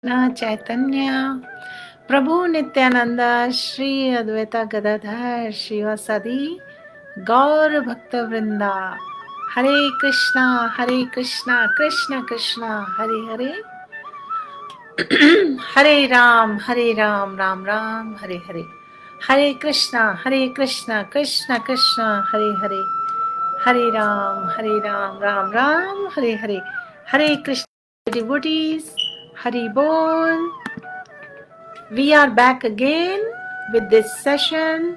ना चैतन्य प्रभु नित्यानंद श्री अद्वैत गदाधर शिवासादि गौर भक्त वृंदा। हरे कृष्णा कृष्ण कृष्णा हरे हरे हरे राम राम राम हरे हरे। हरे कृष्णा कृष्ण कृष्ण हरे हरे। हरे राम राम हरे हरे। हरे कृष्ण डिवोटीज, हरि बोल। We are back again with this session.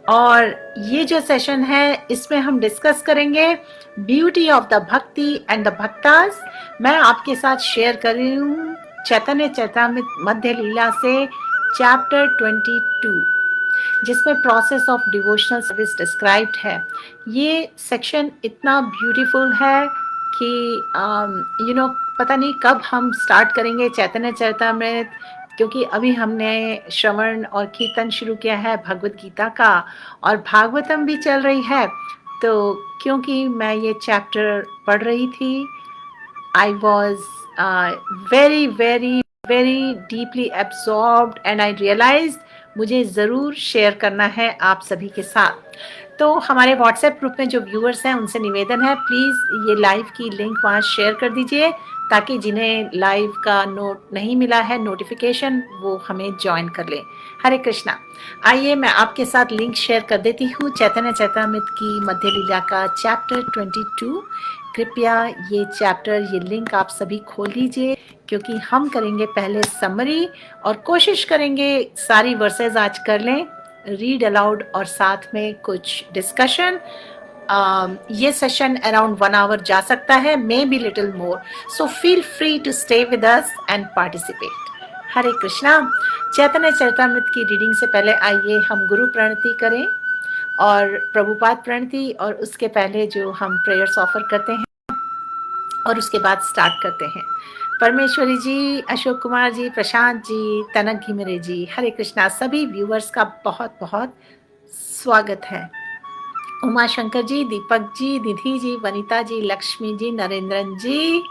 और ये जो सेशन है इसमें हम डिस्कस करेंगे beauty of the bhakti and the bhaktas. मैं आपके साथ शेयर कर रही हूँ चैतन्य चरितामृत मध्य लीला से चैप्टर 22, जिसमें process of devotional service described है। ये सेक्शन इतना ब्यूटीफुल है कि पता नहीं कब हम स्टार्ट करेंगे चैतन्य चरितामृत, क्योंकि अभी हमने श्रवण और कीर्तन शुरू किया है भगवत गीता का, और भागवतम भी चल रही है। तो क्योंकि मैं ये चैप्टर पढ़ रही थी, I was very very very deeply absorbed and I realised मुझे ज़रूर शेयर करना है आप सभी के साथ। तो हमारे व्हाट्सएप ग्रुप में जो व्यूअर्स हैं उनसे निवेदन है, प्लीज़ ये लाइव की लिंक वहाँ शेयर कर दीजिए, ताकि जिन्हें लाइव का नोट नहीं मिला है नोटिफिकेशन, वो हमें ज्वाइन कर लें। हरे कृष्णा। आइए मैं आपके साथ लिंक शेयर कर देती हूँ चैतन्य चरितामृत की मध्य लीला का चैप्टर 22। कृपया ये चैप्टर, ये लिंक आप सभी खोल लीजिए, क्योंकि हम करेंगे पहले समरी और कोशिश करेंगे सारी वर्सेस आज कर लें रीड अलाउड, और साथ में कुछ डिस्कशन। ये सेशन अराउंड 1 आवर जा सकता है, maybe little more, so feel free to stay with us and participate. Hare Krishna. Chaitanya Charitamrita की रीडिंग से पहले आइए हम गुरु प्रणति करें और प्रभुपाद प्रणति, और उसके पहले जो हम प्रेयर्स ऑफर करते हैं और उसके बाद स्टार्ट करते हैं। परमेश्वरी जी, अशोक कुमार जी, प्रशांत जी, तनक घिमरे जी, हरे कृष्णा। सभी व्यूवर्स का बहुत बहुत स्वागत है। Uma Shankar ji, Deepak ji, Nidhi ji, Vanita ji, Lakshmi ji, Narendran ji,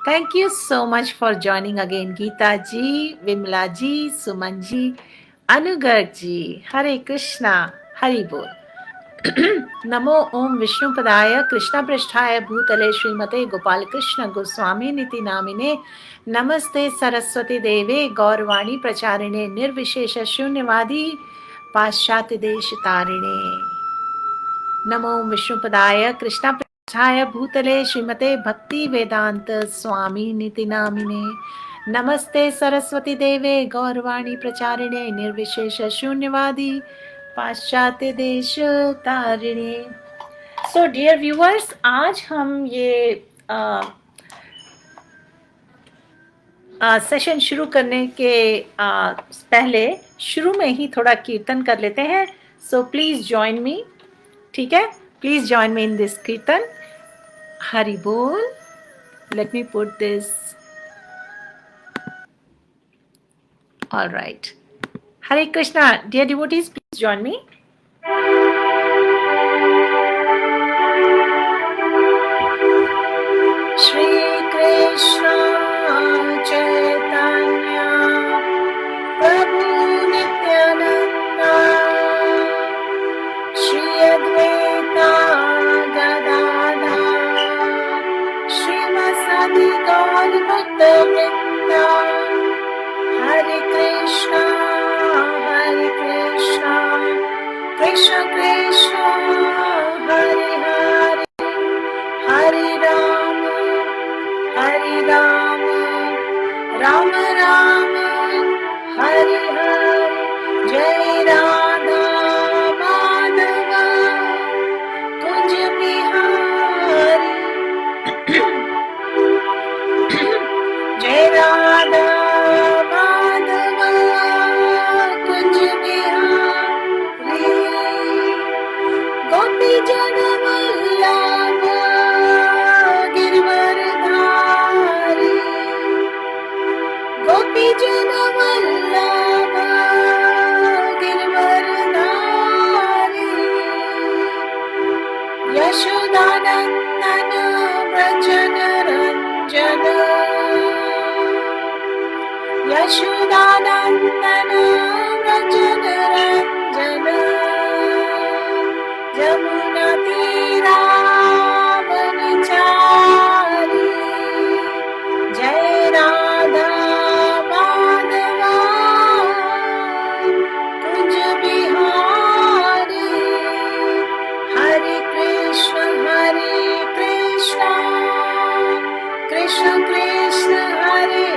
thank you so much for joining again. Geeta ji, Vimla ji, Suman ji, Anugarg ji, Hare Krishna. Hari बोल। नमो ओम विष्णुपदाय कृष्णपृष्ठाय भूतले श्रीमते गोपाल कृष्ण गोस्वामी नीति नामिने नमस्ते सरस्वती देवे गौरवाणी प्रचारिणे निर्विशेष शून्यवादी पाश्चात्य देश तारिणे। नमो विष्णुपदाय कृष्णपृष्ठाय भूतले श्रीमते भक्ति वेदांत स्वामी नीति नामिने नमस्ते सरस्वती देवे गौरवाणी प्रचारिणे निर्विशेष शून्यवादी पाश्चात्य देश तारिणे। सो डियर व्यूअर्स, आज हम ये सेशन शुरू करने के पहले शुरू में ही थोड़ा कीर्तन कर लेते हैं। सो प्लीज ज्वाइन मी, ठीक है? Please join me in this kirtan. Hari बोल। Let me put this. All right. Hare Krishna dear devotees, please join me. Shri Krishna Chaitanya Prabhu Nityananda Shri Advaita Gadadhar Shrivasadi Gaura भक्त वृंदा। हरे कृष्णा कृष्ण कृष्ण हरे हरे, हरे राम राम राम हरे हरे। जय राधा माधव कुंज बिहारी, जय राधा माधव कुंज बिहारी। गोपी जन वल्लभ गिरवरधारी, गोपी जन वल्लभ गिरवरधारी। यशोदानंदन व्रज रंजन यशोदानन्दन व्रज रञ्जन यमुनातीरावनचारी जय राधा माधवा कुंज बिहारी हरे कृष्ण कृष्ण कृष्ण हरे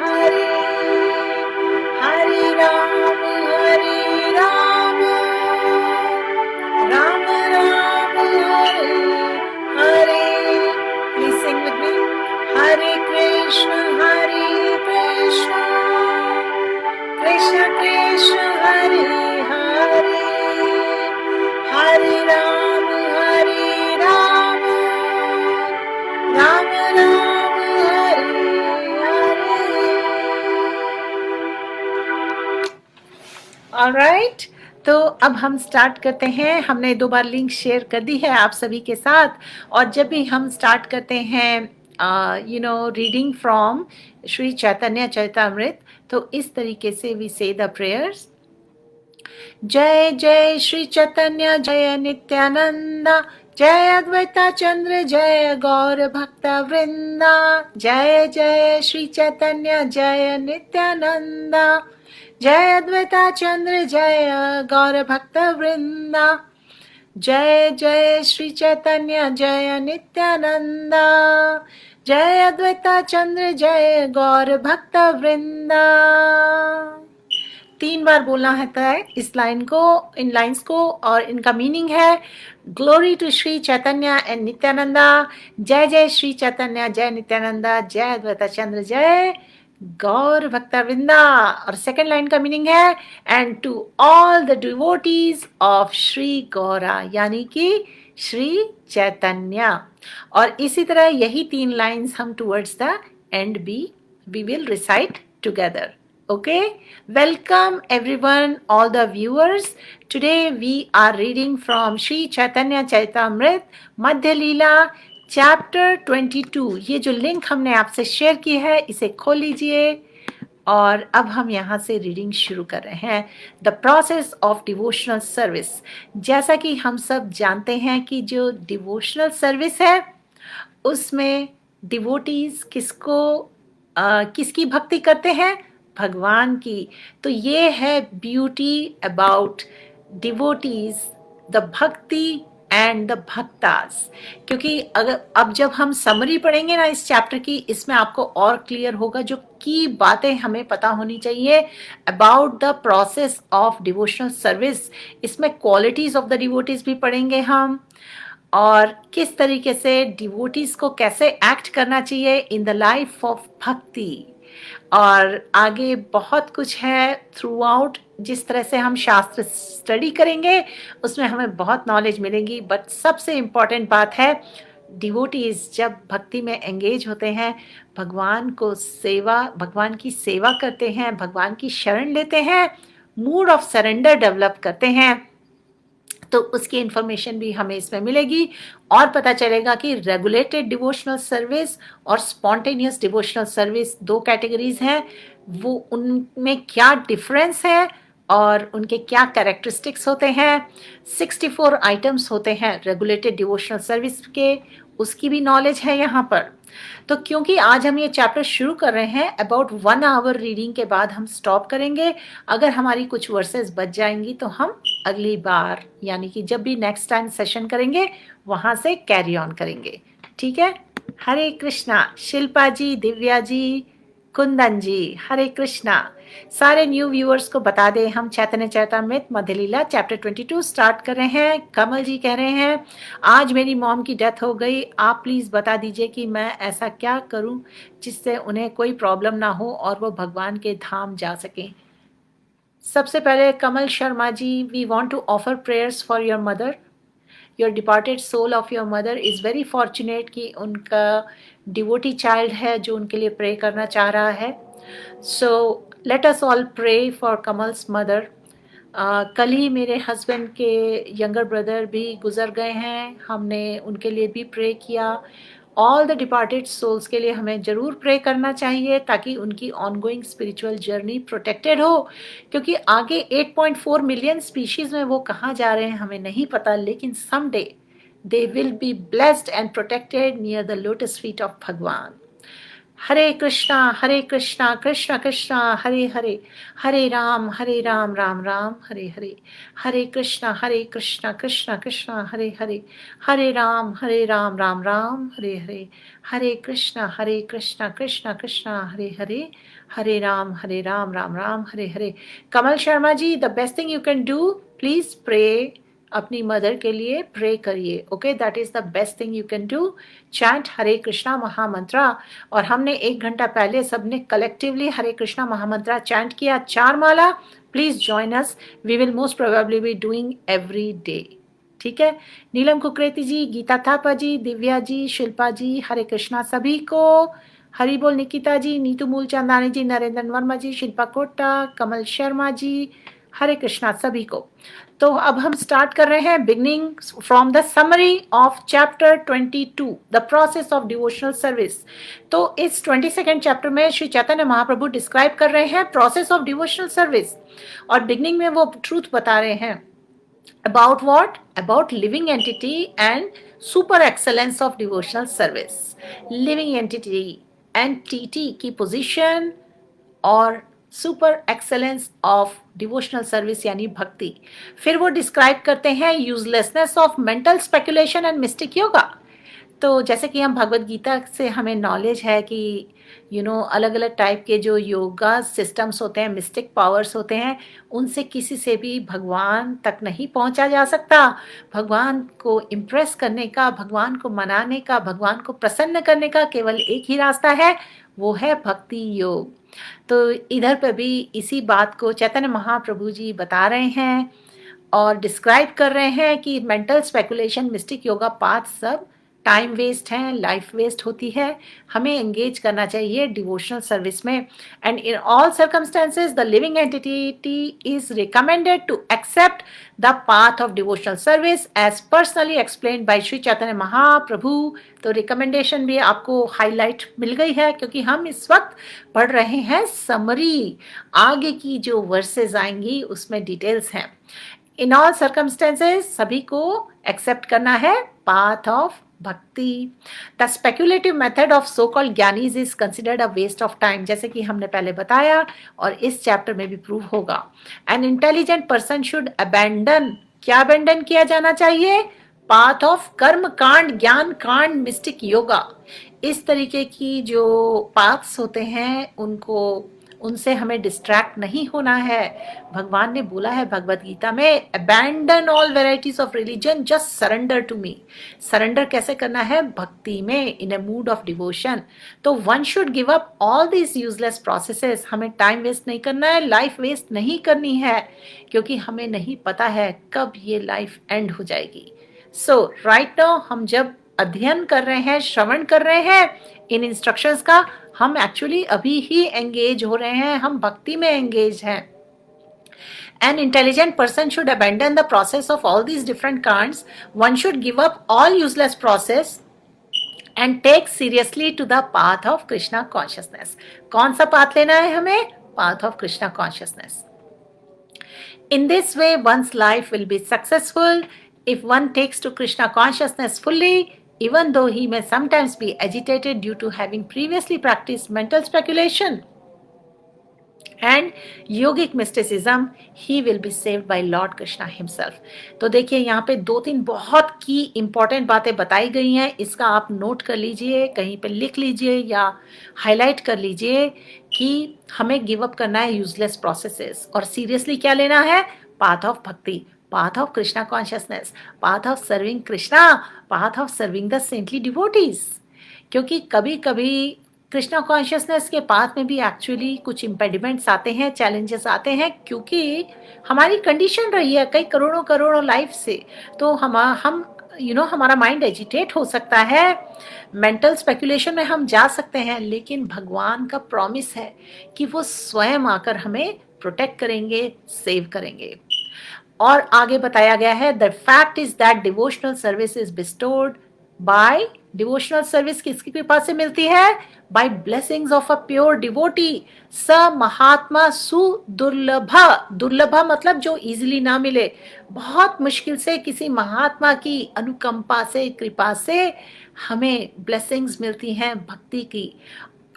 हरे हरे राम राम राम हरे हरे. Please sing with me. Hare Krishna Krishna Krishna Hare Hare Hare Ram Ram Ram Hare Hare. All right. तो अब हम स्टार्ट करते हैं. हमने 2 बार लिंक शेयर कर दी है आप सभी के साथ. और जब भी हम स्टार्ट करते हैं रीडिंग फ्रॉम श्री चैतन्य चरितामृत, तो इस तरीके से वी से द प्रेयर्स. जय जय श्री चैतन्य जय नित्यानंदा जय अद्वैता चंद्र जय गौर भक्त वृंदा. जय जय श्री चैतन्य जय नित्यानंदा जय अद्वैता चंद्र जय गौर भक्त वृंदा. जय जय श्री चैतन्य जय नित्यानंदा जय अद्वैता चंद्र जय गौर भक्त वृंदा. 3 बार बोलना है इस लाइन को, इन लाइन्स को, और इनका मीनिंग है glory to Shri Chaitanya and Nityananda. जय जय श्री चैतन्य जय नित्यानंदा जय अद्वैता चंद्र जय गौर भक्ता वृंदा. और सेकेंड लाइन का मीनिंग है and to all the devotees of Shri Gaura, यानी कि श्री चैतन्य. और इसी तरह यही 3 लाइन्स हम towards the end we will recite together. Okay, welcome everyone, all the viewers. Today we are reading from Sri Chaitanya Charitamrita Madhya Leela Chapter 22. ये जो link हमने आपसे शेयर की है इसे खोल लीजिए और अब हम यहाँ से रीडिंग शुरू कर रहे हैं. The process of devotional service. जैसा कि हम सब जानते हैं कि जो डिवोशनल सर्विस है उसमें डिवोटीज किसकी भक्ति करते हैं? भगवान की. तो ये है beauty about devotees, the bhakti and the bhaktas. क्योंकि अगर अब जब हम समरी पढ़ेंगे ना इस चैप्टर की, इसमें आपको और क्लियर होगा जो की बातें हमें पता होनी चाहिए about the process of devotional service. इसमें क्वालिटीज ऑफ द डिवोटीज भी पढ़ेंगे हम, और किस तरीके से डिवोटीज को कैसे एक्ट करना चाहिए इन द लाइफ ऑफ भक्ति. और आगे बहुत कुछ है थ्रू आउट. जिस तरह से हम शास्त्र स्टडी करेंगे उसमें हमें बहुत नॉलेज मिलेगी. बट सबसे इम्पॉर्टेंट बात है डिवोटीज जब भक्ति में एंगेज होते हैं, भगवान की सेवा करते हैं, भगवान की शरण लेते हैं, मूड ऑफ सरेंडर डेवलप करते हैं, तो उसकी इन्फॉर्मेशन भी हमें इसमें मिलेगी. और पता चलेगा कि रेगुलेटेड डिवोशनल सर्विस और स्पॉन्टेनियस डिवोशनल सर्विस 2 कैटेगरीज हैं. वो उनमें क्या डिफरेंस है और उनके क्या कैरेक्टरिस्टिक्स होते हैं. 64 आइटम्स होते हैं रेगुलेटेड डिवोशनल सर्विस के, उसकी भी नॉलेज है यहाँ पर. तो क्योंकि आज हम ये चैप्टर शुरू कर रहे हैं, अबाउट 1 आवर रीडिंग के बाद हम स्टॉप करेंगे. अगर हमारी कुछ वर्सेस बच जाएंगी तो हम अगली बार यानी कि जब भी नेक्स्ट टाइम सेशन करेंगे वहाँ से कैरी ऑन करेंगे. ठीक है. हरे कृष्णा. शिल्पा जी, दिव्या जी, कुंदन जी, हरे कृष्णा. सारे न्यू व्यूअर्स को बता दें हम चैतन्य चरितामृत मध्य लीला चैप्टर 22 स्टार्ट कर रहे हैं. कमल जी कह रहे हैं आज मेरी मॉम की डेथ हो गई, आप प्लीज़ बता दीजिए कि मैं ऐसा क्या करूं जिससे उन्हें कोई प्रॉब्लम ना हो और वो भगवान के धाम जा सकें. सबसे पहले Kamal Sharma ji, we want to offer prayers for your mother. Your departed soul of your mother is very fortunate कि उनका डिवोटी चाइल्ड है जो उनके लिए प्रे करना चाह रहा है. So let us all pray for Kamal's mother. कल ही मेरे हस्बैंड के यंगर ब्रदर भी गुज़र गए हैं, हमने उनके लिए भी प्रे किया. ऑल द डिपार्टेड सोल्स के लिए हमें ज़रूर प्रे करना चाहिए ताकि उनकी ऑनगोइंग स्पिरिचुअल जर्नी प्रोटेक्टेड हो, क्योंकि आगे 8.4 मिलियन स्पीशीज़ में वो कहाँ जा रहे हैं हमें नहीं पता, लेकिन someday they will be blessed and protected near the lotus feet of Bhagwan. Hare Krishna, Krishna Krishna, Hare Hare, Hare Ram, Ram Ram, Hare Hare, Hare Krishna, Krishna Krishna, Hare Hare, Hare Ram, Ram Ram, Hare Hare, Hare Krishna, Krishna Krishna, Hare Hare, Hare Ram, Ram Ram, Hare Hare. Kamal Sharma ji, the best thing you can do, please pray अपनी mother के लिए pray करिए. Okay, that is the best thing you can do. Chant Hare Krishna mahamantra. और हमने 1 घंटा पहले सबने collectively Hare Krishna mahamantra chant किया 4 माला. Please join us. We will most probably be doing every day. ठीक है. नीलम कुकरेती जी, गीता थापा जी, दिव्या जी, शिल्पा जी, हरे कृष्णा सभी को. हरी बोल निकिता जी, नीतू मूलचंदानी जी, नरेंद्र वर्मा जी, शिल्पा कोटा, कमल शर्मा जी, हरे कृष्णा सभी को. तो अब हम स्टार्ट कर रहे हैं beginning from the summary of chapter 22, the process of devotional service. तो इस 22nd चैप्टर में श्री चैतन्य महाप्रभु डिस्क्राइब कर रहे हैं प्रोसेस ऑफ डिवोशनल सर्विस. और बिगनिंग में वो ट्रूथ बता रहे हैं about what, about living entity and super excellence of devotional service. Living entity entity की पोजीशन और super excellence of devotional service यानी भक्ति. फिर वो डिस्क्राइब करते हैं uselessness of mental speculation and mystic yoga. तो जैसे कि हम भगवत गीता से हमें नॉलेज है कि अलग अलग टाइप के जो योगा सिस्टम्स होते हैं, मिस्टिक पावर्स होते हैं, उनसे किसी से भी भगवान तक नहीं पहुंचा जा सकता. भगवान को इम्प्रेस करने का, भगवान को मनाने का, भगवान को प्रसन्न करने का केवल एक ही रास्ता है, वो है भक्ति योग. तो इधर पे भी इसी बात को चैतन्य महाप्रभु जी बता रहे हैं और डिस्क्राइब कर रहे हैं कि mental speculation, mystic yoga path सब टाइम वेस्ट है, लाइफ वेस्ट होती है. हमें एंगेज करना चाहिए डिवोशनल सर्विस में. And in all circumstances the living entity is recommended to accept the path of devotional service as personally explained by Shri Chaitanya Mahaprabhu. तो recommendation भी आपको हाईलाइट मिल गई है क्योंकि हम इस वक्त पढ़ रहे हैं समरी. आगे की जो वर्सेस आएंगी उसमें डिटेल्स हैं. इन ऑल सर्कमस्टेंसेस सभी को एक्सेप्ट करना है path of bhakti. The speculative method of so called jnanis is considered a waste of time, जैसे कि हमने पहले बताया और इस चैप्टर में भी प्रूव होगा. An intelligent person should abandon, क्या अबैंडन किया जाना चाहिए? पाथ ऑफ कर्म कांड, ज्ञान कांड, मिस्टिक योगा. इस तरीके की जो पाथ्स होते हैं उनसे हमें डिस्ट्रैक्ट नहीं होना है. भगवान ने बोला है भगवत गीता में, abandon all varieties of religion, just surrender to me. Surrender कैसे करना है? भक्ति में, in a mood of devotion. तो one should give up all this useless processes. हमें टाइम वेस्ट नहीं करना है, लाइफ वेस्ट नहीं करनी है, क्योंकि हमें नहीं पता है कब ये लाइफ एंड हो जाएगी. सो राइट नाउ हम जब अध्ययन कर रहे हैं, श्रवण कर रहे हैं इन इंस्ट्रक्शंस का, हम एक्चुअली अभी ही एंगेज हो रहे हैं, हम भक्ति में एंगेज हैं. An intelligent person should abandon the process of all these different kinds. One should give up all useless process and take seriously to the path of Krishna consciousness. कौन सा पाथ लेना है हमें? Path of Krishna consciousness. In this way, one's life will be successful if one takes to Krishna consciousness fully, even though he may sometimes be agitated due to having previously practiced mental speculation and yogic mysticism. He will be saved by Lord Krishna himself. तो देखिए यहाँ पे 2-3 बहुत की important बातें बताई गई हैं. इसका आप नोट कर लीजिए, कहीं पे लिख लीजिए या हाईलाइट कर लीजिए कि हमें गिव अप करना है यूजलेस प्रोसेसेस और सीरियसली क्या लेना है? पाथ ऑफ भक्ति, path of Krishna consciousness, path of serving Krishna, path of serving the saintly devotees. क्योंकि कभी कभी कृष्णा कॉन्शियसनेस के पाथ में भी एक्चुअली कुछ इम्पेडिमेंट्स आते हैं, चैलेंजेस आते हैं, क्योंकि हमारी कंडीशन रही है कई करोड़ों लाइफ से. तो हम हमारा माइंड एजिटेट हो सकता है, मेंटल स्पेकुलेशन में हम जा सकते हैं, लेकिन भगवान का प्रॉमिस है कि वो स्वयं आकर हमें प्रोटेक्ट करेंगे, सेव करेंगे. और आगे बताया गया है, the fact is that devotional service is bestowed by devotional service किसकी कृपा से मिलती है? By blessings of a pure devotee. स महात्मा सुदुर्लभ, दुर्लभ मतलब जो इजीली ना मिले, बहुत मुश्किल से किसी महात्मा की अनुकंपा से, कृपा से हमें ब्लेसिंग्स मिलती हैं भक्ति की।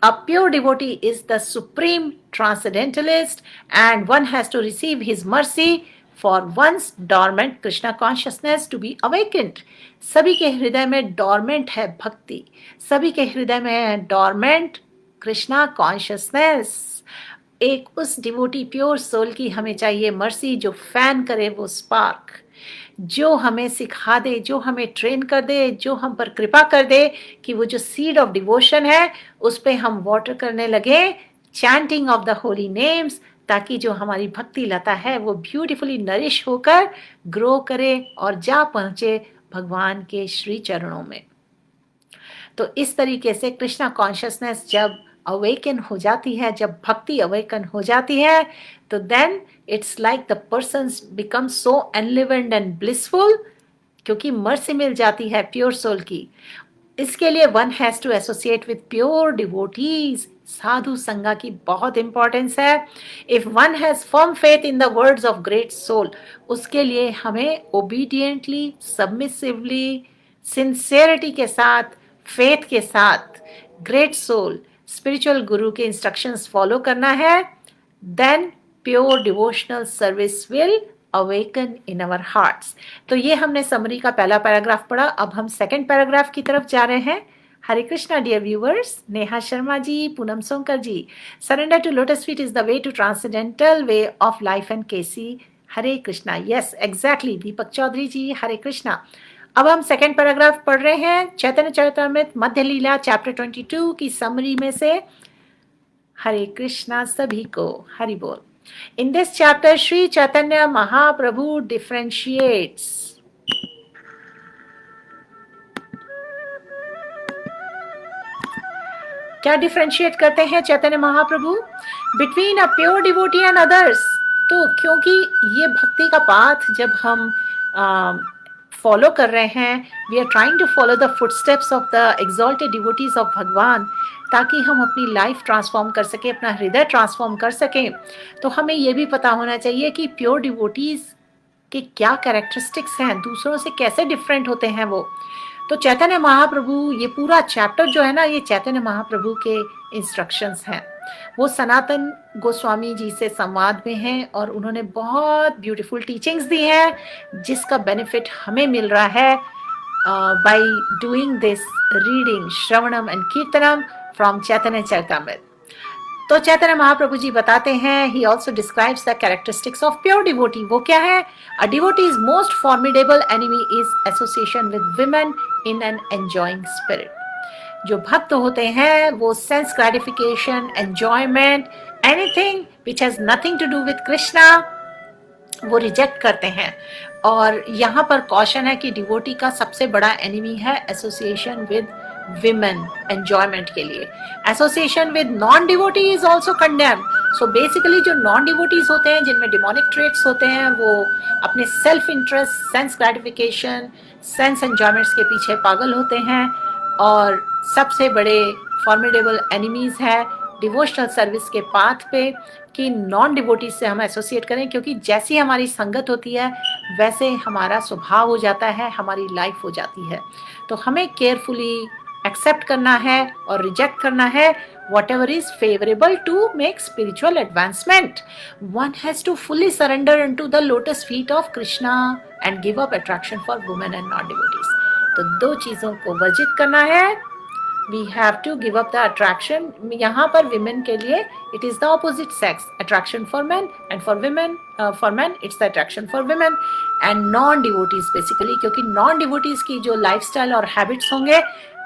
A pure devotee is the supreme transcendentalist, and one has to receive his mercy for one's dormant Krishna consciousness to be awakened. सभी के हृदय में डॉर्मेंट है भक्ति, सभी के हृदय में है डॉर्मेंट कृष्णा कॉन्शियसनेस। एक उस डिवोटी प्योर सोल की हमें चाहिए मर्सी, जो फैन करे वो स्पार्क, जो हमें सिखा दे, जो हमें ट्रेन कर दे, जो हम पर कृपा कर दे कि वो जो सीड ऑफ डिवोशन है उस पे हम वाटर करने लगे, chanting of the holy names, ताकि जो हमारी भक्ति लता है वो ब्यूटीफुली नरिश होकर ग्रो करे और जा पहुंचे भगवान के श्री चरणों में। तो इस तरीके से कृष्णा कॉन्शियसनेस जब अवेकन हो जाती है, जब भक्ति अवेकन हो जाती है, तो then it's like the persons become so enlivened and blissful, क्योंकि मर्सी मिल जाती है प्योर सोल की। इसके लिए one has to associate with pure devotees. साधु संगा की बहुत इंपॉर्टेंस है। If one has firm faith in the words of great soul, उसके लिए हमें ओबीडियंटली, सबमिसिवली, सिंसियरिटी के साथ, फेथ के साथ ग्रेट सोल स्पिरिचुअल गुरु के इंस्ट्रक्शंस फॉलो करना है। Then pure devotional service will awaken in our hearts. तो ये हमने समरी का पहला पैराग्राफ पढ़ा। अब हम सेकंड पैराग्राफ की तरफ जा रहे हैं। Hare Krishna dear viewers, Neha Sharma ji, Poonam Sonkar ji. Surrender to lotus feet is the way to transcendental way of life and KC. Hare Krishna. Yes exactly. Deepak Chaudhary ji, Hare Krishna. अब हम सेकंड पैराग्राफ पढ़ रहे हैं चैतन्य चरितामृत मध्य लीला चैप्टर 22 की समरी में से। हरे कृष्णा सभी को, हरि बोल। In this chapter, Sri Chaitanya Mahaprabhu differentiates क्या डिफ्रेंशिएट करते हैं Chaitanya Mahaprabhu? Between a pure devotee and others. तो क्योंकि ये भक्ति का पाथ जब हम फॉलो कर रहे हैं, we are trying to follow the footsteps of the exalted devotees of Bhagavan, ताकि हम अपनी लाइफ ट्रांसफॉर्म कर सकें, अपना हृदय ट्रांसफॉर्म कर सकें। तो हमें ये भी पता होना चाहिए कि प्योर डिवोटीज के क्या कैरेक्टरिस्टिक्स हैं, दूसरों से कैसे डिफरेंट होते हैं वो। तो चैतन्य महाप्रभु, ये पूरा चैप्टर जो है ना, ये चैतन्य महाप्रभु के इंस्ट्रक्शंस हैं। वो सनातन गोस्वामी जी से संवाद में हैं और उन्होंने बहुत ब्यूटीफुल टीचिंग्स दी हैं, जिसका बेनिफिट हमें मिल रहा है by doing this reading, shravanam and kirtanam from Chaitanya Charitamrita. तो चैतन्य महाप्रभु जी बताते हैं, he also describes the characteristics of pure devotee. वो क्या है? A devotee's most formidable enemy is association with women in an enjoying spirit. जो भक्त होते हैं वो sense gratification, enjoyment, anything which has nothing to do with Krishna, वो reject करते हैं। और यहाँ पर कॉशन है कि डिवोटी का सबसे बड़ा एनिमी है एसोसिएशन विद विमेन, एंजॉयमेंट के लिए। Association with non devotee is also condemn. So basically जो नॉन डिवोटीज होते हैं, जिनमें डिमोनिक ट्रेट्स होते हैं, वो अपने self interest, sense gratification, sense enjoyments के पीछे पागल होते हैं और सबसे बड़े फॉर्मिडेबल एनिमीज है डिवोशनल सर्विस के पाथ पे कि नॉन डिवोटीज से हम एसोसिएट करें, क्योंकि जैसी हमारी संगत होती है वैसे हमारा स्वभाव हो जाता है, हमारी लाइफ हो जाती है। तो हमें केयरफुली एक्सेप्ट करना है और रिजेक्ट करना है whatever is favorable to make spiritual advancement. One has to fully surrender into the lotus feet of Krishna and give up attraction for women and non-devotees. तो दो चीजों को वर्जित करना है। We have to give up the attraction. यहाँ पर women के लिए it is the opposite sex, attraction for men, and for women, for men it's the attraction for women and non-devotees basically, क्योंकि non-devotees की जो lifestyle और habits होंगे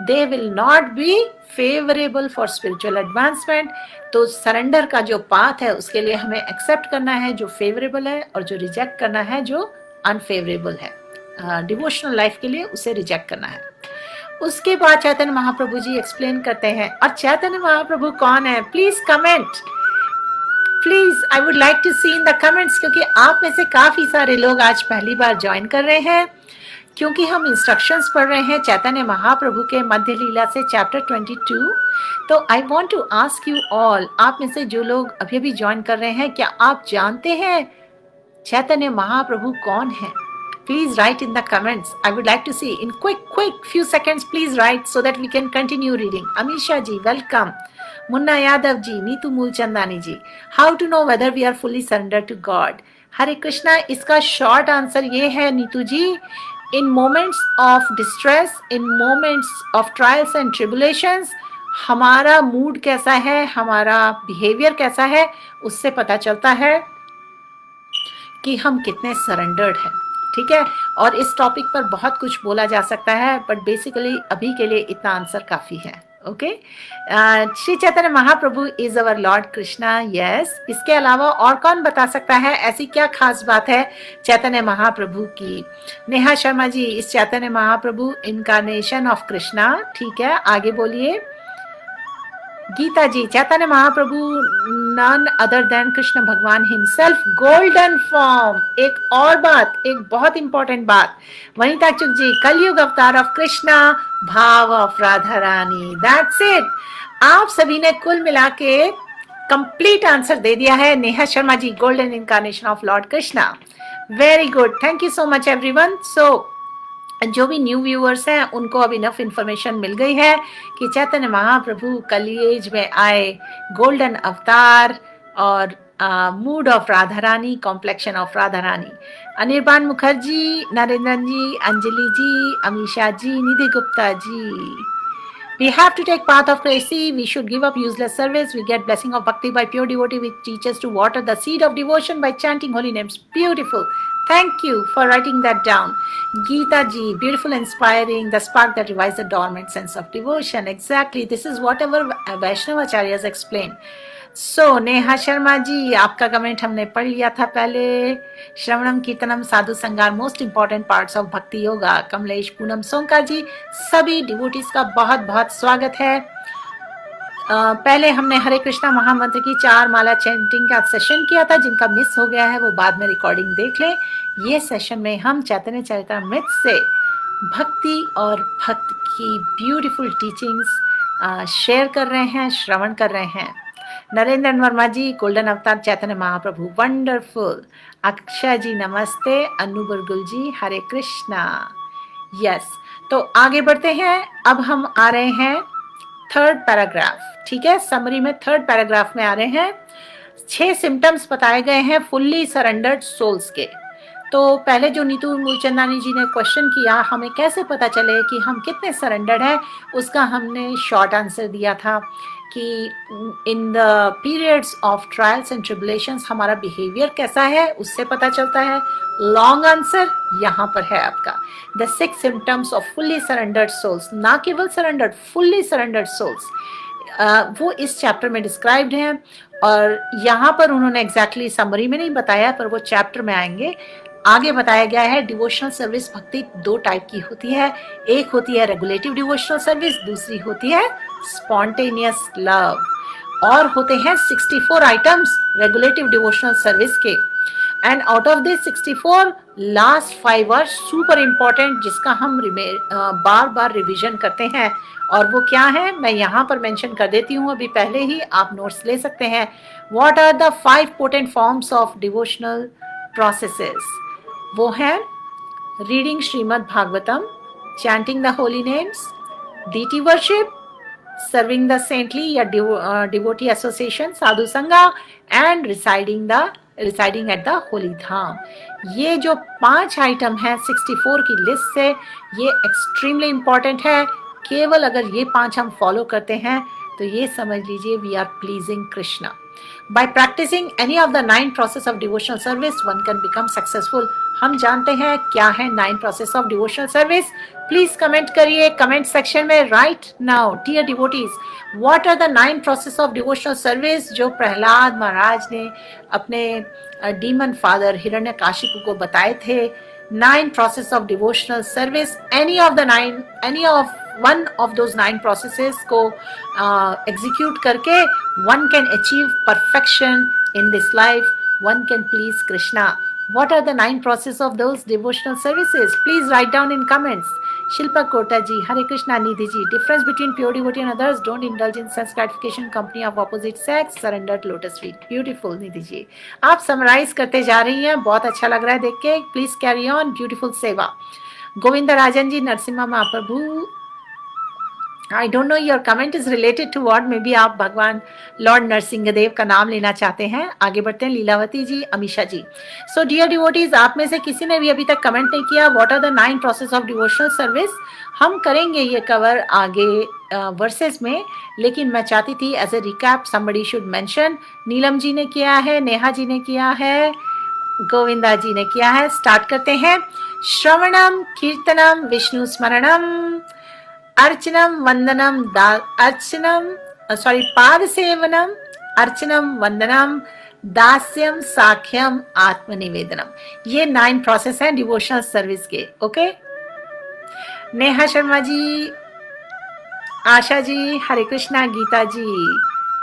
they will not be favorable for spiritual advancement. तो surrender का जो path है उसके लिए हमें accept करना है जो favorable है और जो reject करना है जो unfavorable है। डिवोशनल लाइफ के लिए उसे रिजेक्ट करना है। उसके बाद चैतन्य महाप्रभु जी एक्सप्लेन करते हैं। और चैतन्य महाप्रभु कौन है? Please comment, please, I would like to see in the comments, क्योंकि आप में से काफी सारे लोग आज पहली बार ज्वाइन कर रहे हैं। क्योंकि हम इंस्ट्रक्शंस पढ़ रहे हैं चैतन्य महाप्रभु के मध्य लीला से चैप्टर 22, तो I want to ask you all, आप में से जो लोग अभी अभी ज्वाइन कर रहे हैं, क्या आप जानते हैं चैतन्य महाप्रभु कौन है? Please write in the comments. I would like to see in quick few seconds. Please write so that we can continue reading. Amisha ji, welcome. Munna Yadav ji, Neetu Mulchandani ji. How to know whether we are fully surrendered to God? Hare Krishna. इसका short answer ये है नीतू जी. In moments of distress, in moments of trials and tribulations, हमारा mood कैसा है, हमारा behaviour कैसा है, उससे पता चलता है कि हम कितने सरेंडर्ड हैं. ठीक है, और इस टॉपिक पर बहुत कुछ बोला जा सकता है, बट बेसिकली अभी के लिए इतना आंसर काफ़ी है. Okay, Shri Chaitanya Mahaprabhu is our Lord Krishna. Yes, इसके अलावा और कौन बता सकता है ऐसी क्या खास बात है चैतन्य महाप्रभु की? नेहा शर्मा जी, इस चैतन्य महाप्रभु इनकारनेशन ऑफ कृष्णा. ठीक है, आगे बोलिए. गीता जी, Chaitanya Mahaprabhu none other than Krishna भगवान हिमसेल्फ, गोल्डन फॉर्म. एक और बात, एक बहुत इंपॉर्टेंट बात, वनिता चुक जी, कलयुग अवतार ऑफ कृष्णा, भाव of Radha Rani. That's it. आप सभी ने कुल मिला के कंप्लीट आंसर दे दिया है. Neha Sharma ji, golden incarnation of lord Krishna. Very good, thank you so much everyone. So जो भी न्यू व्यूअर्स हैं उनको अब इनफ इंफॉर्मेशन मिल गई है कि चैतन्य महाप्रभु कलियुग में आए, गोल्डन अवतार और mood of Radha Rani, complexion of Radha Rani. Anirban Mukherjee, Narendran ji, Anjali ji, Amisha ji, Nidhi Gupta ji. We have to take path of Krishna. We should give up useless service. We get blessing of bhakti by pure devotee, which teaches to water the seed of devotion by chanting holy names. Beautiful. Thank you for writing that down. Geeta ji, beautiful, inspiring, the spark that revives the dormant sense of devotion. Exactly. This is what our Vaishnava Acharyas explain. So, Neha Sharma ji, आपका comment हमने पढ़ लिया था पहले. श्रवणम कीर्तनम साधु संगार, most important parts of bhakti yoga. Kamlesh Poonam सोंका जी, सभी devotees का बहुत बहुत स्वागत है. पहले हमने हरे कृष्णा महामंत्र की 4 माला चैंटिंग का सेशन किया था. जिनका मिस हो गया है वो बाद में रिकॉर्डिंग देख लें. ये सेशन में हम चैतन्य चरितामृत से भक्ति और भक्त की ब्यूटीफुल टीचिंग्स शेयर कर रहे हैं, श्रवण कर रहे हैं. नरेंद्र वर्मा जी, गोल्डन अवतार चैतन्य महाप्रभु, वंडरफुल. अक्षय जी नमस्ते. अनु बुरगुल जी, हरे कृष्णा. यस, तो आगे बढ़ते हैं. अब हम आ रहे हैं थर्ड पैराग्राफ. ठीक है, समरी में थर्ड पैराग्राफ में आ रहे हैं. 6 सिम्टम्स बताए गए हैं फुल्ली सरेंडर्ड सोल्स के. तो पहले जो नीतू मूलचंदानी जी ने क्वेश्चन किया, हमें कैसे पता चले कि हम कितने सरेंडर्ड हैं, उसका हमने शॉर्ट आंसर दिया था कि in the periods of trials and tribulations हमारा बिहेवियर कैसा है उससे पता चलता है. लॉन्ग आंसर यहाँ पर है आपका. The 6 symptoms of fully surrendered souls, ना केवल सरेंडर्ड, फुल्ली सरेंडर्ड सोल्स, वो इस चैप्टर में डिस्क्राइब्ड हैं. और यहाँ पर उन्होंने एग्जैक्टली समरी में नहीं बताया, पर वो चैप्टर में आएंगे. आगे बताया गया है डिवोशनल सर्विस भक्ति 2 टाइप की होती है. एक होती है रेगुलेटिव डिवोशनल सर्विस, दूसरी होती है स्पॉन्टेनियस लव. और होते हैं 64 आइटम्स रेगुलेटिव डिवोशनल सर्विस के. And out of this 64, last 5 are super important, जिसका हम बार बार रिविजन करते हैं. और वो क्या है, मैं यहाँ पर मेंशन कर देती हूँ, अभी पहले ही आप नोट्स ले सकते हैं. What are the 5 potent forms of devotional processes? वो है reading Srimad Bhagavatam, chanting the holy names, deity worship, serving the saintly या devotee association, sadhu sanga, and residing at the holy dham. ये जो 5 आइटम हैं 64 की लिस्ट से, ये एक्सट्रीमली इंपॉर्टेंट है. केवल अगर ये 5 हम फॉलो करते हैं तो ये समझ लीजिए we are pleasing Krishna. By practicing any of the 9 process of devotional service, one can become successful. हम जानते हैं क्या है 9 process of devotional service. Please comment करिए कमेंट सेक्शन में right now. Dear devotees, what are the 9 process of devotional service जो प्रहलाद महाराज ने अपने demon father हिरण्यकाशिपु को बताए थे? 9 process of devotional service. Any of one of those 9 processes को execute करके one can achieve perfection in this life. One can please Krishna. What are the 9 process of those devotional services? Please write down in comments. Shilpa Kota ji, Hare Krishna Nidhi ji. Difference between pure devotee and others: don't indulge in sense gratification, company of opposite sex, surrender to lotus feet. Beautiful Nidhi ji. आप summarise करते जा रही हैं, बहुत अच्छा लग रहा है देख के. Please carry on. Beautiful seva. Govinda Rajan ji, Narasimha Mahaprabhu, I don't know your comment is related to what. Maybe आप भगवान लॉर्ड नरसिंहदेव का नाम लेना चाहते हैं. आगे बढ़ते हैं. लीलावती जी, अमीशा जी. सो डियर डिवोटीज, आप में से किसी ने भी अभी तक कमेंट नहीं किया. What are the 9 process of devotional service? हम करेंगे ये कवर आगे वर्सेस में, लेकिन मैं चाहती थी as a recap somebody should mention. Neelam ji ने किया है, नेहा जी ने किया है, गोविंदा जी ने किया है. स्टार्ट करते हैं. श्रवणम कीर्तनम विष्णु स्मरणम अर्चनम वंदनम पाद सेवनम अर्चनम वंदनम दास्यम साख्यम आत्मनिवेदनम. ये 9 प्रोसेस हैं डिवोशनल सर्विस के. ओके. नेहा शर्मा जी, आशा जी, हरे कृष्णा. गीता जी,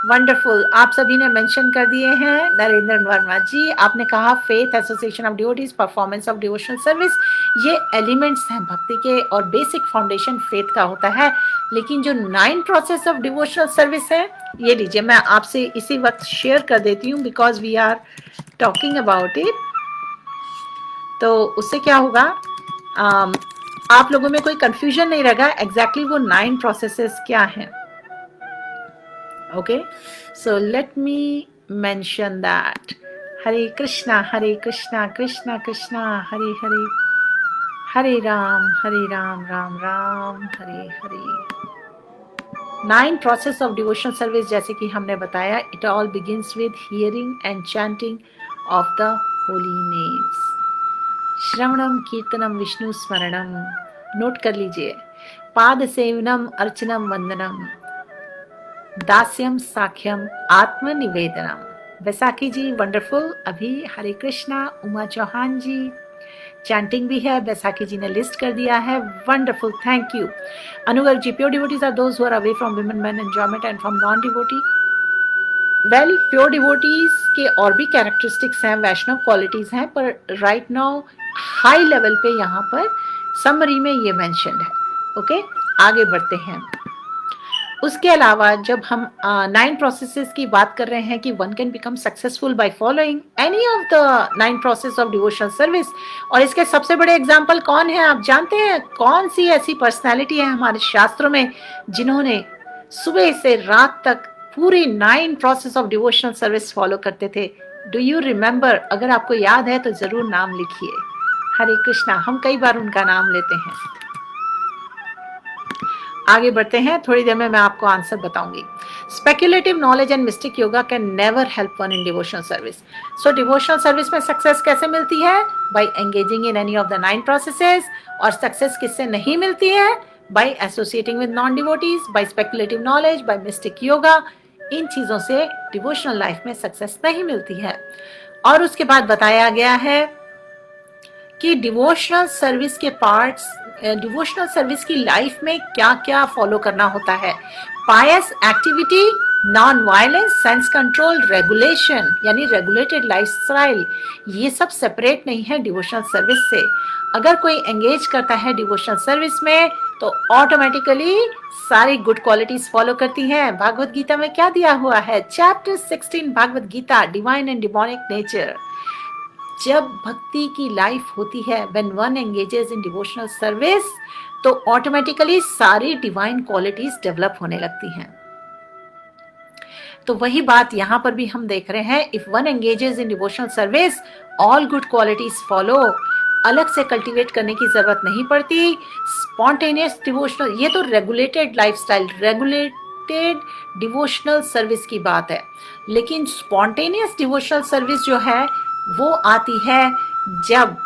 वंडरफुल. आप सभी ने मेंशन कर दिए हैं. नरेंद्र वर्मा जी, आपने कहा faith, association of devotees, performance of devotional service. ये एलिमेंट्स हैं भक्ति के और बेसिक फाउंडेशन फेथ का होता है. लेकिन जो 9 प्रोसेस ऑफ डिवोशनल सर्विस है, ये लीजिए मैं आपसे इसी वक्त शेयर कर देती हूँ because we are talking about it. तो उससे क्या होगा, आप लोगों में कोई कंफ्यूजन नहीं रहेगा एग्जैक्टली वो 9 प्रोसेसेस क्या हैं. Okay, so let me mention that. Hare Krishna, Krishna Krishna, Hare Hare, Hare Ram, Ram Ram, Hare Hare. 9 process of devotional service जैसे कि हमने बताया, it all begins with hearing and chanting of the holy names. श्रवणम कीर्तनम विष्णु स्मरणम. Note कर लीजिए. पाद सेवनम अर्चनम वंदनम दास्यम साख्यम आत्मनिवेदनम. वैसाखी जी, वंडरफुल. अभी हरे कृष्णा. उमा चौहान जी, चैंटिंग भी है. वैसाखी जी ने लिस्ट कर दिया है. Wonderful, thank you. Anugar ji, pure devotees are those who are away from women man enjoyment and from non devotee. Well, pure devotees के और भी कैरेक्टरिस्टिक्स हैं, वैष्णव क्वालिटीज हैं, पर राइट नाउ हाई लेवल पे यहाँ पर समरी में ये मेंशन्ड है. ओके, आगे बढ़ते हैं. उसके अलावा जब हम 9 प्रोसेसेस की बात कर रहे हैं कि one can become successful by following any of the 9 process of devotional service. और इसके सबसे बड़े एग्जाम्पल कौन है आप जानते हैं? कौन सी ऐसी पर्सनैलिटी है हमारे शास्त्रों में जिन्होंने सुबह से रात तक पूरी 9 process of devotional service follow करते थे? Do you remember? अगर आपको याद है तो जरूर नाम लिखिए. हरे कृष्णा. हम कई बार उनका नाम लेते हैं. आगे बढ़ते हैं. थोड़ी देर में मैं आपको आंसर बताऊंगी. Speculative knowledge and mystic yoga can never help one in devotional service. So devotional service में सक्सेस कैसे मिलती है? By engaging in any of the 9 processes. और सक्सेस किससे नहीं मिलती है? By associating with non devotees, by speculative knowledge, by mystic yoga. इन चीजों से डिवोशनल लाइफ में सक्सेस नहीं मिलती है. और उसके बाद बताया गया है कि डिवोशनल सर्विस के पार्ट्स, डिवोशनल सर्विस की लाइफ में क्या क्या फॉलो करना होता है. Pious activity, non violence, sense control, regulation यानी रेगुलेटेड लाइफस्टाइल, ये सब सेपरेट नहीं है डिवोशनल सर्विस से. अगर कोई एंगेज करता है डिवोशनल सर्विस में तो ऑटोमेटिकली सारी गुड क्वालिटीज फॉलो करती हैं. भागवत गीता में क्या दिया हुआ है? Chapter 16 Bhagavad Gita, divine and demonic nature. जब भक्ति की लाइफ होती है, when one engages in devotional service, तो ऑटोमेटिकली सारी डिवाइन क्वालिटीज डेवलप होने लगती हैं. तो वही बात यहां पर भी हम देख रहे हैं. If one engages in devotional service, all good qualities follow. अलग से कल्टीवेट करने की जरूरत नहीं पड़ती. स्पॉन्टेनियस डिवोशनल, ये तो regulated lifestyle, regulated devotional service की बात है. लेकिन स्पॉन्टेनियस डिवोशनल सर्विस जो है वो आती है जब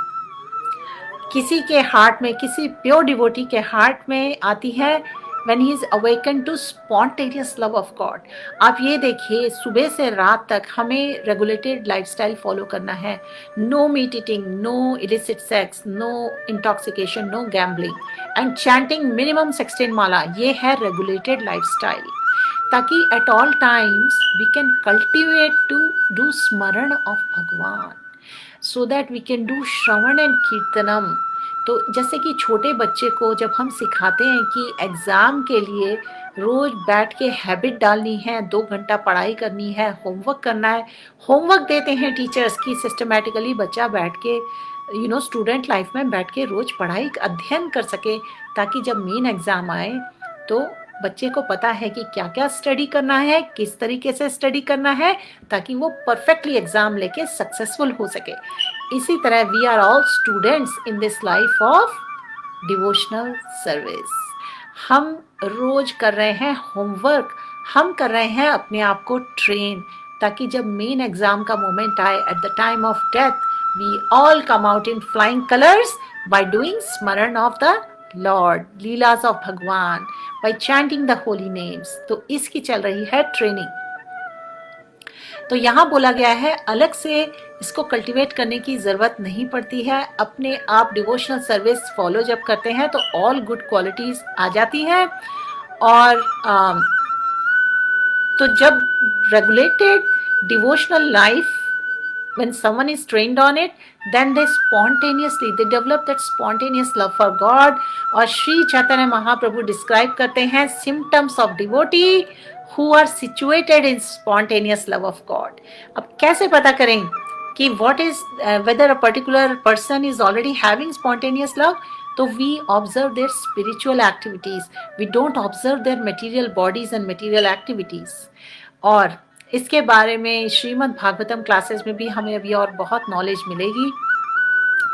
किसी के हार्ट में, किसी प्योर डिवोटी के हार्ट में आती है, when he is awakened to spontaneous love of God. आप ये देखिए, सुबह से रात तक हमें रेगुलेटेड लाइफस्टाइल फॉलो करना है. No meat eating, no illicit sex, no intoxication, no gambling and chanting minimum 16 mala. ये है रेगुलेटेड लाइफस्टाइल, ताकि at all times we can cultivate to do smaran of Bhagwan. so that we can do shravan and kirtanam. तो जैसे कि छोटे बच्चे को जब हम सिखाते हैं कि एग्ज़ाम के लिए रोज़ बैठ के हैबिट डालनी है, 2 घंटा पढ़ाई करनी है, होमवर्क करना है, होमवर्क देते हैं टीचर्स की सिस्टमेटिकली बच्चा बैठ के स्टूडेंट लाइफ में बैठ के रोज़ पढ़ाई अध्ययन कर सके, ताकि जब मेन एग्ज़ाम आए तो बच्चे को पता है कि क्या क्या स्टडी करना है, किस तरीके से स्टडी करना है, ताकि वो परफेक्टली एग्ज़ाम लेके सक्सेसफुल हो सके। इसी तरह we are all students in this life of devotional service. हम रोज कर रहे हैं होमवर्क, हम कर रहे हैं अपने आप को ट्रेन, ताकि जब मेन एग्जाम का मोमेंट आए at the time of death we all come out in flying colours by doing smaran of the lord, lilas of Bhagwan, by chanting the holy names. तो इसकी चल रही है ट्रेनिंग। तो यहाँ बोला गया है अलग से इसको कल्टीवेट करने की ज़रूरत नहीं पड़ती है। अपने आप डिवोशनल सर्विस फॉलो जब करते हैं तो ऑल गुड क्वालिटीज़ आ जाती हैं। और तो जब regulated devotional life, when someone is trained on it, then they develop that spontaneous love for God। और श्री चैतन्य महाप्रभु डिस्क्राइब करते हैं symptoms of devotee who are situated in spontaneous love of God। अब कैसे पता करें कि what is whether a particular person is already having spontaneous love? तो we observe their spiritual activities, we don't observe their material bodies and material activities। और इसके बारे में श्रीमद् भागवतम क्लासेस में भी हमें अभी और बहुत नॉलेज मिलेगी।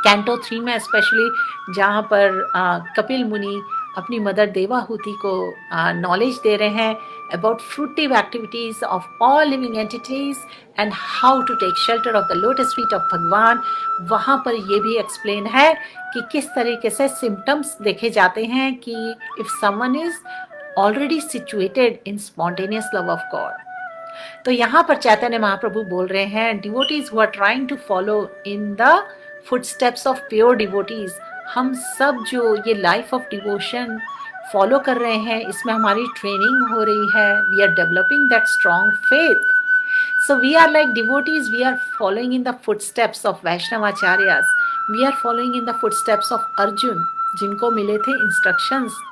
कैंटो 3 में स्पेशली, जहाँ पर कपिल मुनि अपनी मदर देवाहूति को नॉलेज दे रहे हैं about fruitive activities of all living entities and how to take shelter of the lotus feet of Bhagavan. वहाँ पर ये भी एक्सप्लेन है कि किस तरीके से सिम्टम्स देखे जाते हैं कि if someone is already situated in spontaneous love of God. तो यहाँ पर चैतन्य महाप्रभु बोल रहे हैं devotees who are trying to follow in the footsteps of pure devotees. हम सब जो ये लाइफ ऑफ डिवोशन फॉलो कर रहे हैं, इसमें हमारी ट्रेनिंग हो रही है, we are developing that strong faith. So we are like devotees, we are following in the footsteps of Vaishnavacharyas, we are following in the footsteps of Arjun, जिनको मिले थे instructions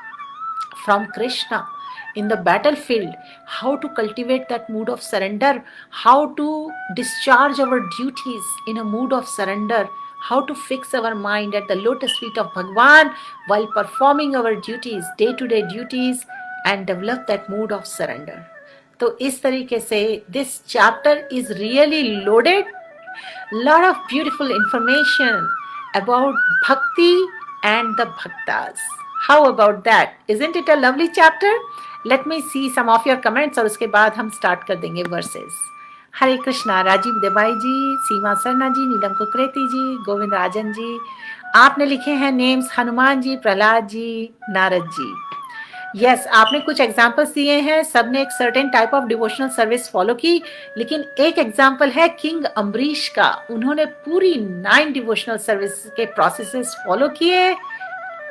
from Krishna in the battlefield, how to cultivate that mood of surrender, how to discharge our duties in a mood of surrender, how to fix our mind at the lotus feet of Bhagwan while performing our duties, day-to-day duties, and develop that mood of surrender। तो इस तरीके से this chapter is really loaded, lot of beautiful information about bhakti and the bhaktas। How about that? Isn't it a lovely chapter? Let me see some of your comments और उसके बाद हम start कर देंगे वर्सेस। हरे कृष्णा, राजीव देवाई जी, सीमा सरना जी, नीलम कुकरेती जी, गोविंद राजन जी, आपने लिखे हैं नेम्स हनुमान जी, प्रहलाद जी, नारद जी। यस, आपने कुछ एग्जाम्पल्स दिए हैं, सबने एक certain type of devotional service follow की, लेकिन एक एग्जाम्पल है किंग अम्बरीश का। उन्होंने पूरी 9 डिवोशनल सर्विस के प्रोसेसेस फॉलो किए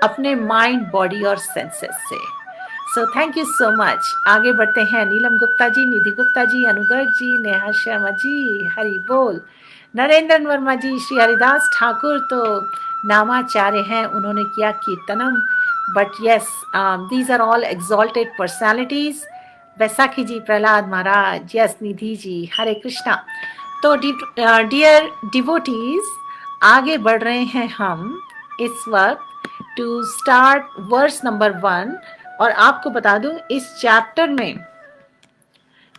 अपने माइंड, बॉडी और सेंसेस से। So thank you so much. आगे बढ़ते हैं। नीलम गुप्ता जी, निधि गुप्ता जी, अनुगढ़ जी, नेहा शर्मा जी, हरि बोल। नरेंद्र वर्मा जी, श्री हरिदास ठाकुर तो नामाचार्य हैं, उन्होंने किया कीर्तनम, but yes these are all exalted personalities. Vaisakhi ji, Prahlad Maharaj, yes Nidhi ji, Hare Krishna. तो डियर डिवोटीज, आगे बढ़ रहे हैं हम इस वक्त टू स्टार्ट वर्स नंबर 1। और आपको बता दूं इस चैप्टर में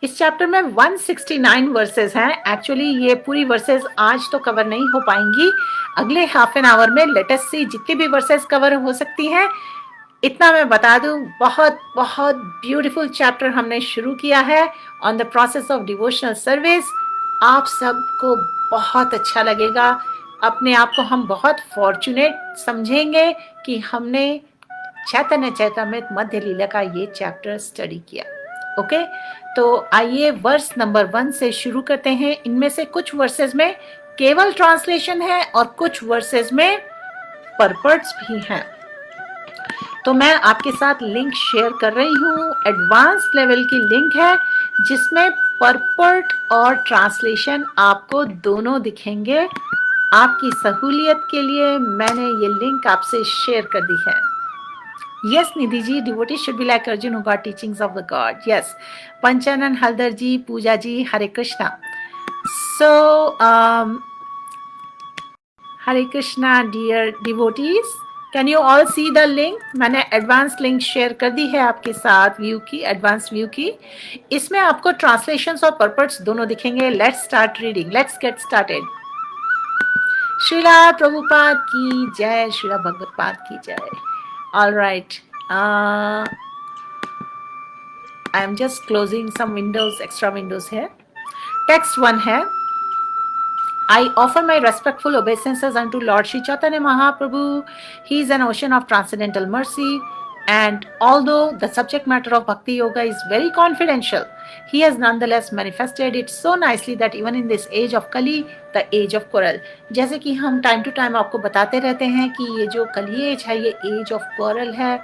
169 वर्सेस हैं। एक्चुअली ये पूरी वर्सेस आज तो कवर नहीं हो पाएंगी, अगले हाफ एन आवर में लेट अस सी जितनी भी वर्सेस कवर हो सकती हैं। इतना मैं बता दूं, बहुत बहुत ब्यूटीफुल चैप्टर हमने शुरू किया है on the process of devotional service. आप सबको बहुत अच्छा लगेगा, अपने आप को हम बहुत फॉर्चुनेट समझेंगे कि हमने चैतन्य चैतामृत मध्य लीला का ये चैप्टर स्टडी किया। ओके, तो आइए वर्स नंबर 1 से शुरू करते हैं। इनमें से कुछ वर्सेस में केवल ट्रांसलेशन है और कुछ वर्सेस में परपर्ट्स भी हैं। तो मैं आपके साथ लिंक शेयर कर रही हूँ, एडवांस लेवल की लिंक है जिसमें परपर्ट और ट्रांसलेशन आपको दोनों दिखेंगे। आपकी सहूलियत के लिए मैंने ये लिंक आपसे शेयर कर दी है. Yes, Nidhi ji, devotees should be like Arjun who got teachings of the God. Yes. Panchan and Haldar ji, Pooja ji, Hare Krishna. So, Hare Krishna, dear devotees. Can you all see the link? मैंने advance link share कर दी है आपके साथ view की, advance view की. इसमें आपको ट्रांसलेशंस और पर्पट्स दोनों दिखेंगे. Let's start reading. Let's get started. Srila Prabhupada की जय, श्रीला भगवतपाद की जय. All right. I am just closing some windows, extra windows here. Text 1 है. I offer my respectful obeisances unto Lord Sri Chaitanya Mahaprabhu. He is an ocean of transcendental mercy. And although the subject matter of Bhakti Yoga is very confidential, he has nonetheless manifested it so nicely that even in this age of Kali, the age of quarrel, जैसे कि हम time to time आपको बताते रहते हैं कि ये जो कली एज है, ये एज ऑफ क्वारल है.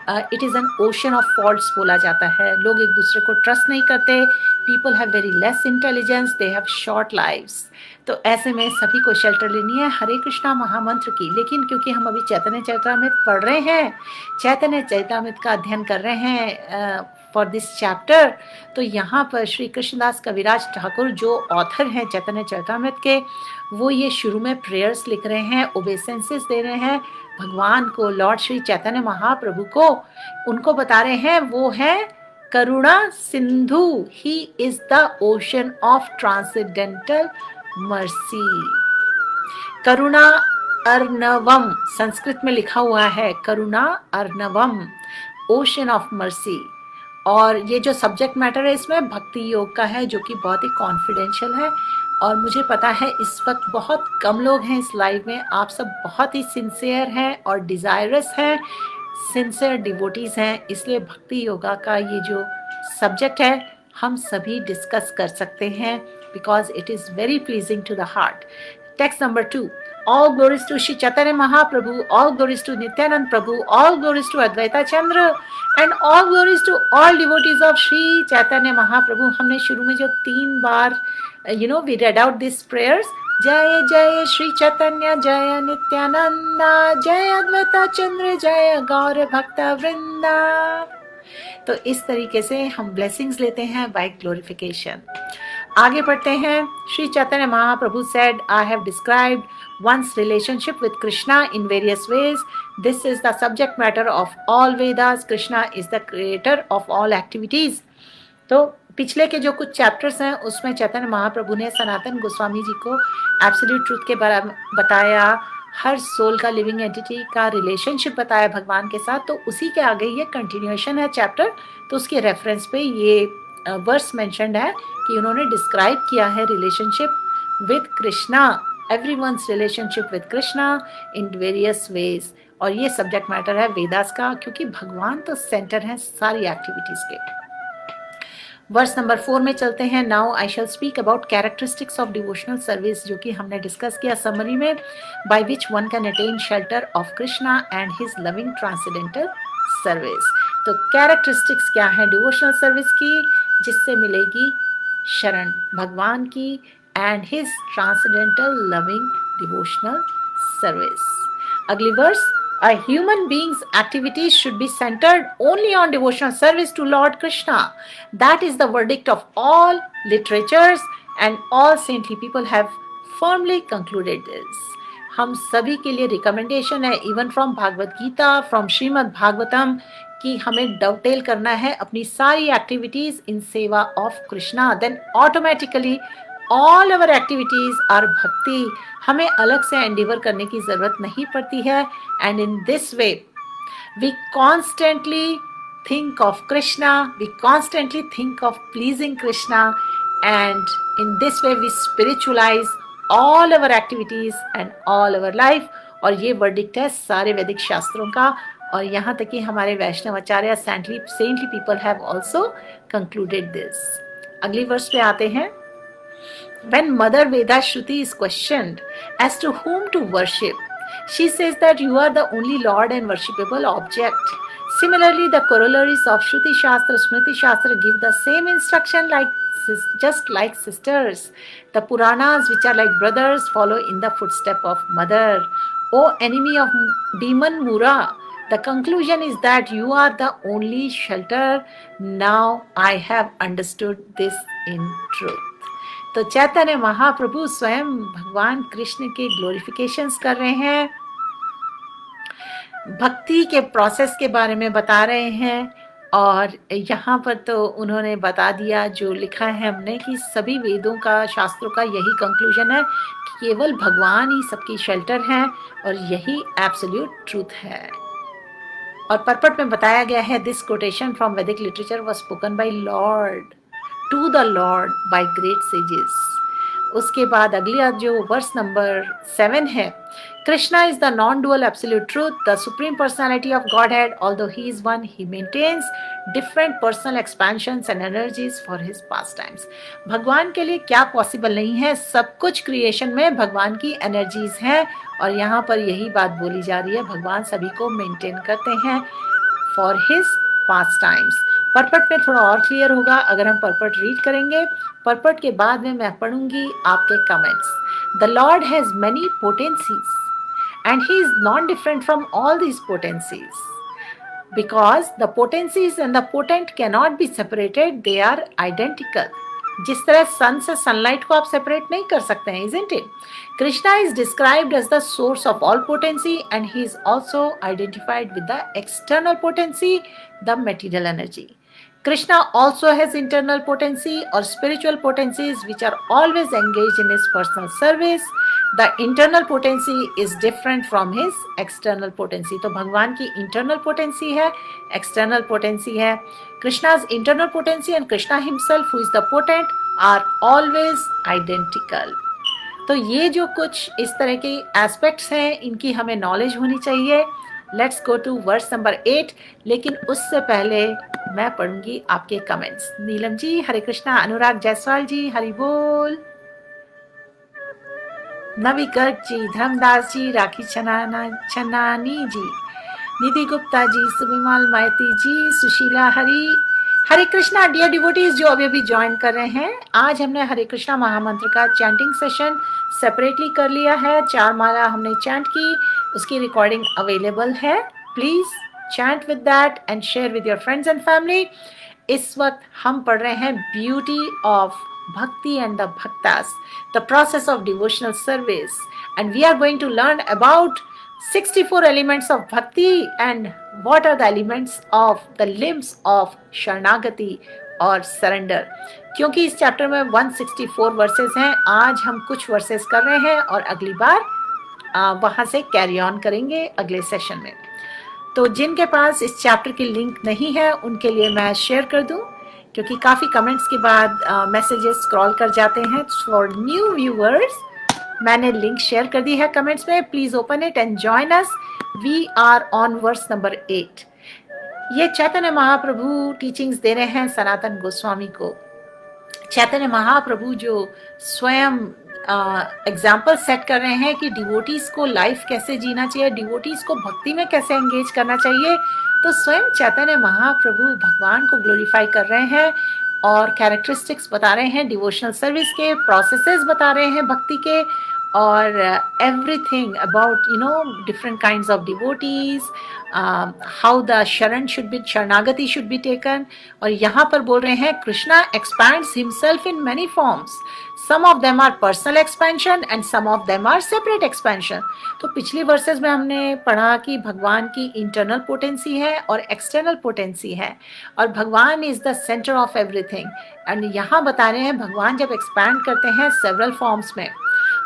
It is an ocean of faults बोला जाता है. लोग एक दूसरे को ट्रस्ट नहीं करते. People have very less intelligence, they have short lives. तो ऐसे में सभी को शेल्टर लेनी है हरे कृष्णा महामंत्र की. लेकिन क्योंकि हम अभी चैतन्य चरितामृत पढ़ रहे हैं, चैतन्य चरितामृत का अध्ययन कर रहे हैं फॉर दिस चैप्टर, तो यहाँ पर श्री कृष्णदास कविराज ठाकुर जो ऑथर हैं चैतन्य चरितामृत के, वो ये शुरू में प्रेयर्स लिख रहे हैं, ओबेसेंसेस दे रहे हैं भगवान को, लॉर्ड श्री चैतन्य महाप्रभु को. उनको बता रहे हैं वो है करुणा सिंधु. He is the ocean of transcendental mercy. करुणा अर्णवम संस्कृत में लिखा हुआ है, करुणा अर्णवम, ओशन ऑफ मर्सी. और ये जो सब्जेक्ट मैटर है इसमें भक्ति योग का है, जो कि बहुत ही कॉन्फिडेंशियल है. और मुझे पता है इस वक्त बहुत कम लोग हैं इस लाइव में. आप सब बहुत ही सिंसियर हैं और डिज़ायरस हैं, सिंसियर डिवोटीज हैं. इसलिए भक्ति योगा का ये जो सब्जेक्ट है हम सभी डिस्कस कर सकते हैं, because it is very pleasing to the heart. Text number 2. All glories to Shri Chaitanya Mahaprabhu, all glories to Nityanand Prabhu, all glories to Advaita Chandra, and all glories to all devotees of Shri Chaitanya Mahaprabhu. हमने शुरू में जो 3 बार we read out these prayers. जय जय श्री चैतन्य, जय नित्यानंदा, जय अद्वैता चंद्र, जय गौर भक्त वृंदा. तो इस तरीके से हम ब्लेसिंग्स लेते हैं बाय ग्लोरिफिकेशन. आगे बढ़ते हैं. श्री चैतन्य महाप्रभु said, I have described one's relationship with Krishna in various ways. This is the subject matter of all Vedas. Krishna is the creator of all activities. तो पिछले के जो कुछ चैप्टर्स हैं उसमें चैतन्य महाप्रभु ने सनातन गोस्वामी जी को एब्सोल्यूट ट्रूथ के बारे में बताया, हर सोल का लिविंग एंटिटी का रिलेशनशिप बताया भगवान के साथ. तो उसी के आगे ये कंटिन्यूएशन है चैप्टर. तो उसके रेफरेंस पे ये वर्स मेंशन्ड है कि उन्होंने डिस्क्राइब किया है relationship with Krishna, everyone's relationship with Krishna in various ways. और ये सब्जेक्ट मैटर है वेदास का, क्योंकि भगवान तो सेंटर हैं सारी एक्टिविटीज के. वर्स नंबर 4 में चलते हैं. Now I shall speak about characteristics of devotional service, जो कि हमने डिस्कस किया समरी में. By which one can attain shelter of Krishna and his loving transcendental service. तो कैरेक्टरिस्टिक्स क्या है डिवोशनल सर्विस की, जिससे मिलेगी शरण भगवान की and his transcendental loving devotional service. अगली verse. A human being's activities should be centered only on devotional service to Lord Krishna. That is the verdict of all literatures, and all saintly people have firmly concluded this. हम सभी के लिए recommendation है, even from Bhagavad Gita, from Srimad Bhagavatam, कि हमें डवटेल करना है अपनी सारी activities in seva of Krishna. Then automatically all our activities are bhakti. हमें अलग से एंडिवर करने की जरूरत नहीं पड़ती है. And in this way we constantly think of Krishna, we constantly think of pleasing Krishna, and in this way we spiritualize all our activities and all our life. और ये वर्डिक्ट है सारे वैदिक शास्त्रों का, और यहाँ तक कि हमारे Vaishnava acharya saintly people have also concluded this. अगली वर्ष पे आते हैं. When Mother Veda Shruti is questioned as to whom to worship, she says that you are the only Lord and worshipable object. Similarly, the corollaries of Shruti Shastra, Smriti Shastra give the same instruction like just like sisters. The Puranas, which are like brothers, follow in the footstep of mother. O enemy of demon Mura, the conclusion is that you are the only shelter. Now I have understood this in truth. तो चैतन्य महाप्रभु स्वयं भगवान कृष्ण के ग्लोरिफिकेशंस कर रहे हैं, भक्ति के process के बारे में बता रहे हैं। और यहाँ पर तो उन्होंने बता दिया जो लिखा है हमने कि सभी वेदों का, शास्त्रों का यही कंक्लूजन है कि केवल भगवान ही सबकी शेल्टर हैं और यही एब्सोल्यूट ट्रूथ है। और पर्पट में बताया गया है, this quotation from Vedic literature was spoken by lord to the lord by great sages. उसके बाद अगला जो वर्स नंबर 7 है, Krishna is the non dual absolute truth, the supreme personality of Godhead, although he is one, he maintains different personal expansions and energies for his pastimes. भगवान के लिए क्या possible नहीं है, सब कुछ क्रिएशन में भगवान की एनर्जीज हैं और यहाँ पर यही बात बोली जा रही है, भगवान सभी को मेंटेन करते हैं फॉर हिज पास टाइम्स। पर्पट में थोड़ा और क्लियर होगा अगर हम पर्पट रीड करेंगे। पर्पट के बाद में मैं पढ़ूंगी आपके comments. The Lord has many potencies and he is non-different from all these potencies, because the potencies and the potent cannot be separated, they are identical. जिस तरह सन से सनलाइट को आप सेपरेट नहीं कर सकते हैं, isn't it? Krishna is described as the source of all potency and he is also identified with the external potency, the material energy. Krishna also has internal potency or spiritual potencies which are always engaged in his personal service. The internal potency is different from his external potency. तो भगवान की internal potency है, external potency है. Krishna's internal potency and Krishna himself, who is the potent, are always identical. तो ये जो कुछ इस तरह के एस्पेक्ट्स हैं, इनकी हमें नॉलेज होनी चाहिए. Let's go to verse number 8, लेकिन उससे पहले मैं पढ़ूंगी आपके कमेंट्स. नीलम जी, हरे कृष्णा. अनुराग जायसवाल जी, हरि बोल. नवी गर्ग जी, धर्मदास जी, राखी चनानी जी, निधि गुप्ता जी, सुबिमाल मायती जी, सुशीला हरे कृष्णा. डियर डिवोटीज जो अभी अभी ज्वाइन कर रहे हैं, आज हमने हरे कृष्णा महामंत्र का चैंटिंग सेशन सेपरेटली कर लिया है. 4 माला हमने चैंट की, उसकी रिकॉर्डिंग अवेलेबल है. Please chant with that and share with your friends and family. इस वक्त हम पढ़ रहे हैं beauty of Bhakti and the Bhaktas, the process of devotional service, and we are going to learn about 64 elements of Bhakti and what are the elements of the limbs of Sharanagati or surrender. क्योंकि इस chapter में 164 versus हैं, आज हम कुछ versus कर रहे हैं और अगली बार वहाँ से कैरी ऑन करेंगे अगले सेशन में. तो जिनके पास इस चैप्टर की लिंक नहीं है उनके लिए मैं शेयर कर दूँ, क्योंकि काफ़ी कमेंट्स के बाद मैसेजेस स्क्रॉल कर जाते हैं. फॉर न्यू व्यूअर्स मैंने लिंक शेयर कर दी है कमेंट्स में. Please open it and join us. We are on verse number 8. ये चैतन्य महाप्रभु टीचिंग्स दे रहे हैं सनातन गोस्वामी को. चैतन्य महाप्रभु जो स्वयं एग्जाम्पल सेट कर रहे हैं कि डिवोटीज को लाइफ कैसे जीना चाहिए, डिवोटीज को भक्ति में कैसे एंगेज करना चाहिए. तो स्वयं चैतन्य महाप्रभु भगवान को ग्लोरीफाई कर रहे हैं और कैरेक्टरिस्टिक्स बता रहे हैं डिवोशनल सर्विस के, प्रोसेसेस बता रहे हैं भक्ति के, और everything about different kinds of devotees, how the शरणागति शुड बी टेकन. और यहाँ पर बोल रहे हैं Krishna expands himself in many forms. Some of them are personal expansion and some of them are separate expansion. तो पिछली वर्सेस में हमने पढ़ा कि भगवान की इंटरनल पोटेंसी है और एक्सटर्नल पोटेंसी है और भगवान is the centre of everything. And यहाँ बता रहे हैं भगवान जब एक्सपैंड करते हैं सेवरल फॉर्म्स में,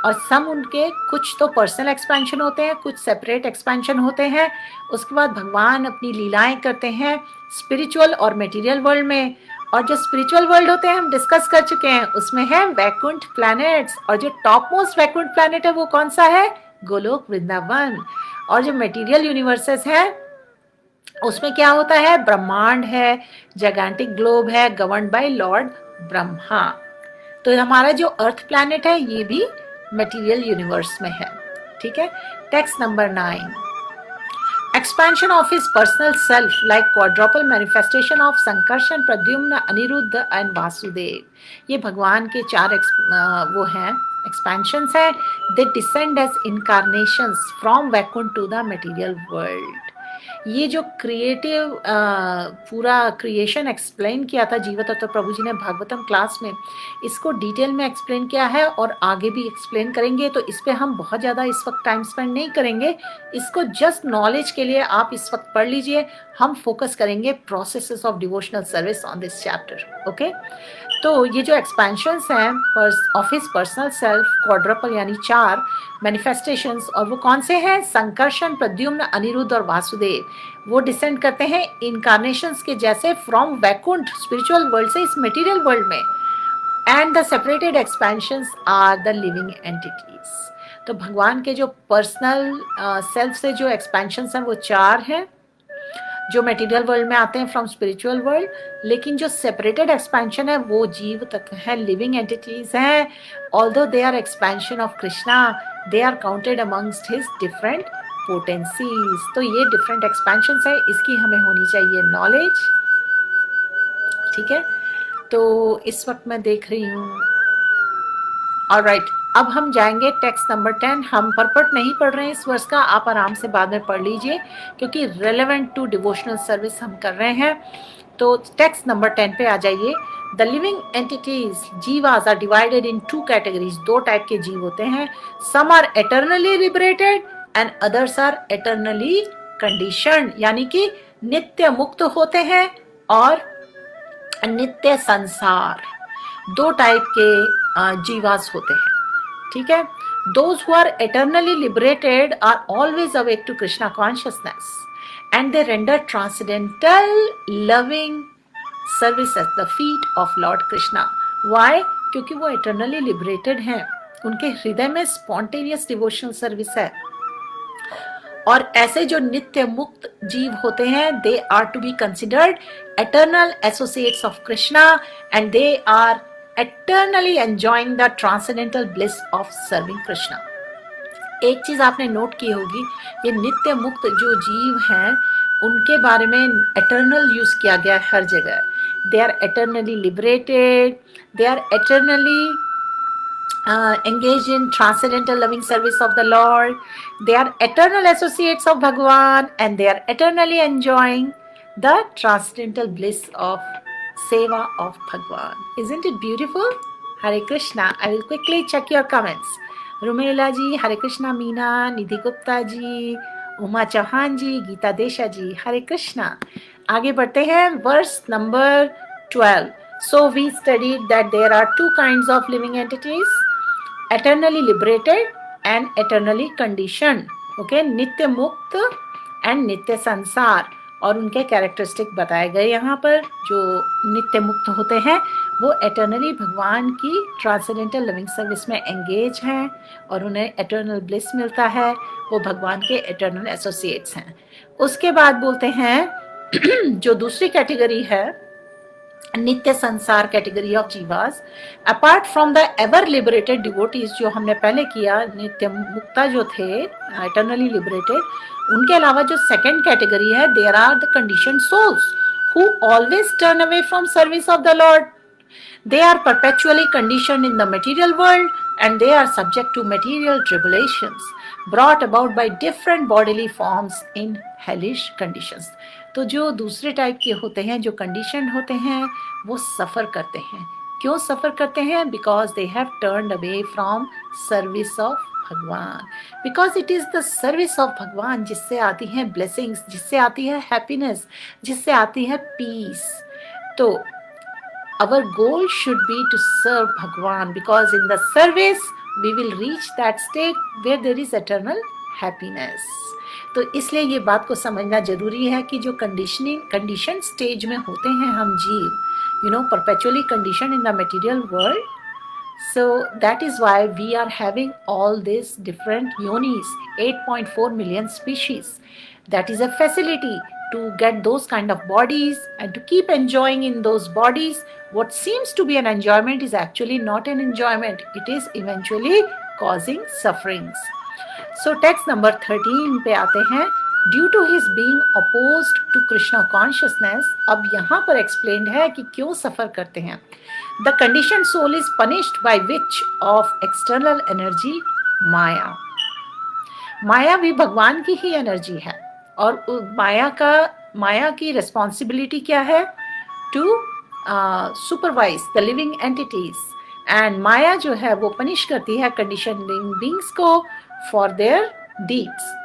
और सम उनके कुछ तो पर्सनल एक्सपेंशन होते हैं, कुछ सेपरेट एक्सपेंशन होते हैं. उसके बाद भगवान अपनी लीलाएं करते हैं स्पिरिचुअल और मटेरियल वर्ल्ड में. और जो स्पिरिचुअल वर्ल्ड होते हैं हम डिस्कस कर चुके हैं, उसमें है वैकुंठ प्लैनेट्स, और जो टॉप मोस्ट वैकुंठ प्लैनेट है वो कौन सा है? गोलोक वृंदावन. और जो मटेरियल यूनिवर्सेस हैं उसमें क्या होता है? ब्रह्मांड है, जैगेंटिक ग्लोब है, गवर्न्ड बाय लॉर्ड ब्रह्मा. तो हमारा जो अर्थ प्लैनेट है ये भी मटेरियल यूनिवर्स में है. ठीक है. Text number 9. expansion of his personal self like quadruple manifestation of Sankarshan, Pradyumna, Anirudh and Vasudev. ये भगवान के चार वो हैं expansions हैं. They descend as incarnations from Vaikuntha to the material world. ये जो क्रिएटिव पूरा क्रिएशन एक्सप्लेन किया था जीव तत्व प्रभु जी ने भागवतम क्लास में, इसको डिटेल में एक्सप्लेन किया है और आगे भी एक्सप्लेन करेंगे. तो इस पे हम बहुत ज़्यादा इस वक्त टाइम स्पेंड नहीं करेंगे. इसको जस्ट नॉलेज के लिए आप इस वक्त पढ़ लीजिए. हम फोकस करेंगे processes of devotional service on this chapter. Okay, तो ये जो एक्सपेंशंस हैं of his personal self, quadruple यानी चार मैनिफेस्टेशंस, और वो कौन से हैं? संकर्षण, प्रद्युम्न, अनिरुद्ध और वासुदेव. वो डिसेंड करते हैं इनकारनेशंस के जैसे फ्रॉम वैकुंठ स्पिरिचुअल वर्ल्ड से इस मटेरियल वर्ल्ड में. And the separated expansions are the living entities. तो भगवान के जो पर्सनल सेल्फ से जो एक्सपेंशंस हैं वो चार हैं जो मटेरियल वर्ल्ड में आते हैं फ्रॉम स्पिरिचुअल वर्ल्ड. लेकिन जो सेपरेटेड एक्सपेंशन है वो जीव तत्व है, लिविंग एंटिटीज हैं. Although they are expansion of Krishna, they are counted amongst his different potencies. तो ये डिफरेंट एक्सपेंशंस है, इसकी हमें होनी चाहिए नॉलेज. ठीक है, तो इस वक्त मैं देख रही हूँ. ऑलराइट, अब हम जाएंगे टेक्स्ट नंबर 10. हम परपट नहीं पढ़ रहे हैं इस वर्ष का, आप आराम से बाद में पढ़ लीजिए क्योंकि रेलेवेंट टू डिवोशनल सर्विस हम कर रहे हैं. तो टेक्स्ट नंबर 10 पे आ जाइए. The living entities jivas are divided in two categories. दो टाइप के जीव होते हैं. Some are eternally liberated and others are eternally conditioned, यानी कि नित्य मुक्त होते हैं और नित्य संसार. दो टाइप के जीवास होते हैं. ठीक है, those who are eternally liberated are always awake to Krishna consciousness and they render transcendental loving service at the feet of Lord Krishna. Why? क्योंकि वो eternally liberated हैं, उनके हृदय में spontaneous devotional service है. और ऐसे जो नित्य मुक्त जीव होते हैं they are to be considered eternal associates of Krishna and they are eternally enjoying the transcendental bliss of serving Krishna. एक चीज आपने नोट की होगी, ये नित्य मुक्त जो जीव हैं उनके बारे में eternal यूज किया गया है हर जगह. They are eternally liberated, they are eternally engaged in transcendental loving service of the Lord, they are eternal associates of Bhagwan and they are eternally enjoying the transcendental bliss of Seva of Bhagwan. Isn't it beautiful? Hare Krishna. I will quickly check your comments. Rumela ji, Hare Krishna. Meena, Nidhi Gupta ji, Uma Chauhan ji, Geeta Desha ji, Hare Krishna. आगे बढ़ते हैं. Verse number 12. So we studied that there are two kinds of living entities, eternally liberated and eternally conditioned. Okay, नित्य मुक्त and नित्य संसार. और उनके characteristic बताए गए यहाँ पर. जो नित्य मुक्त होते हैं वो एटर्नली भगवान की ट्रांसेंडेंटल लिविंग सर्विस में एंगेज हैं और उन्हें एटर्नल ब्लिस मिलता है. वो भगवान के एटर्नल एसोसिएट्स हैं. उसके बाद बोलते हैं जो दूसरी कैटेगरी है नित्य संसार category of जीवास, apart from the ever liberated devotees, जो हमने पहले किया, नित्य मुक्ता जो थे एटर्नली लिबरेटेड, उनके अलावा जो सेकंड कैटेगरी है, there are the conditioned souls who always turn away from service of the lord. They are perpetually conditioned in the material world and they are subject to material tribulations brought about by different bodily forms in hellish conditions. तो जो दूसरे type के होते हैं, जो condition होते हैं, वो सफ़र करते हैं. क्यों सफ़र करते हैं? Because they have turned away from service of Bhagwan. Because it is the service of Bhagwan जिससे आती हैं ब्लेसिंग्स, जिससे आती है हैप्पीनेस, जिससे आती है पीस. तो our goal should be to serve Bhagwan because in the service we will reach that state where there is eternal happiness. तो इसलिए ये बात को समझना जरूरी है कि जो कंडीशन स्टेज में होते हैं हम जीव, you know, perpetually conditioned in the material world. So that is why we are having all these different yonis, 8.4 million species. That is a facility to get those kind of bodies and to keep enjoying in those bodies. What seems to be an enjoyment is actually not an enjoyment. It is eventually causing sufferings. So text number 13 पे आते हैं. Due to his being opposed to Krishna consciousness. अब यहाँ पर explained है कि क्यों suffer करते हैं। The condition soul is punished by witch of external energy Maya. Maya भी भगवान की ही एनर्जी है और माया की रिस्पॉन्सिबिलिटी क्या है? To supervise the living entities. And Maya जो है वो पनिश करती है कंडीशनिंग बींग्स को फॉर देयर डीड्स।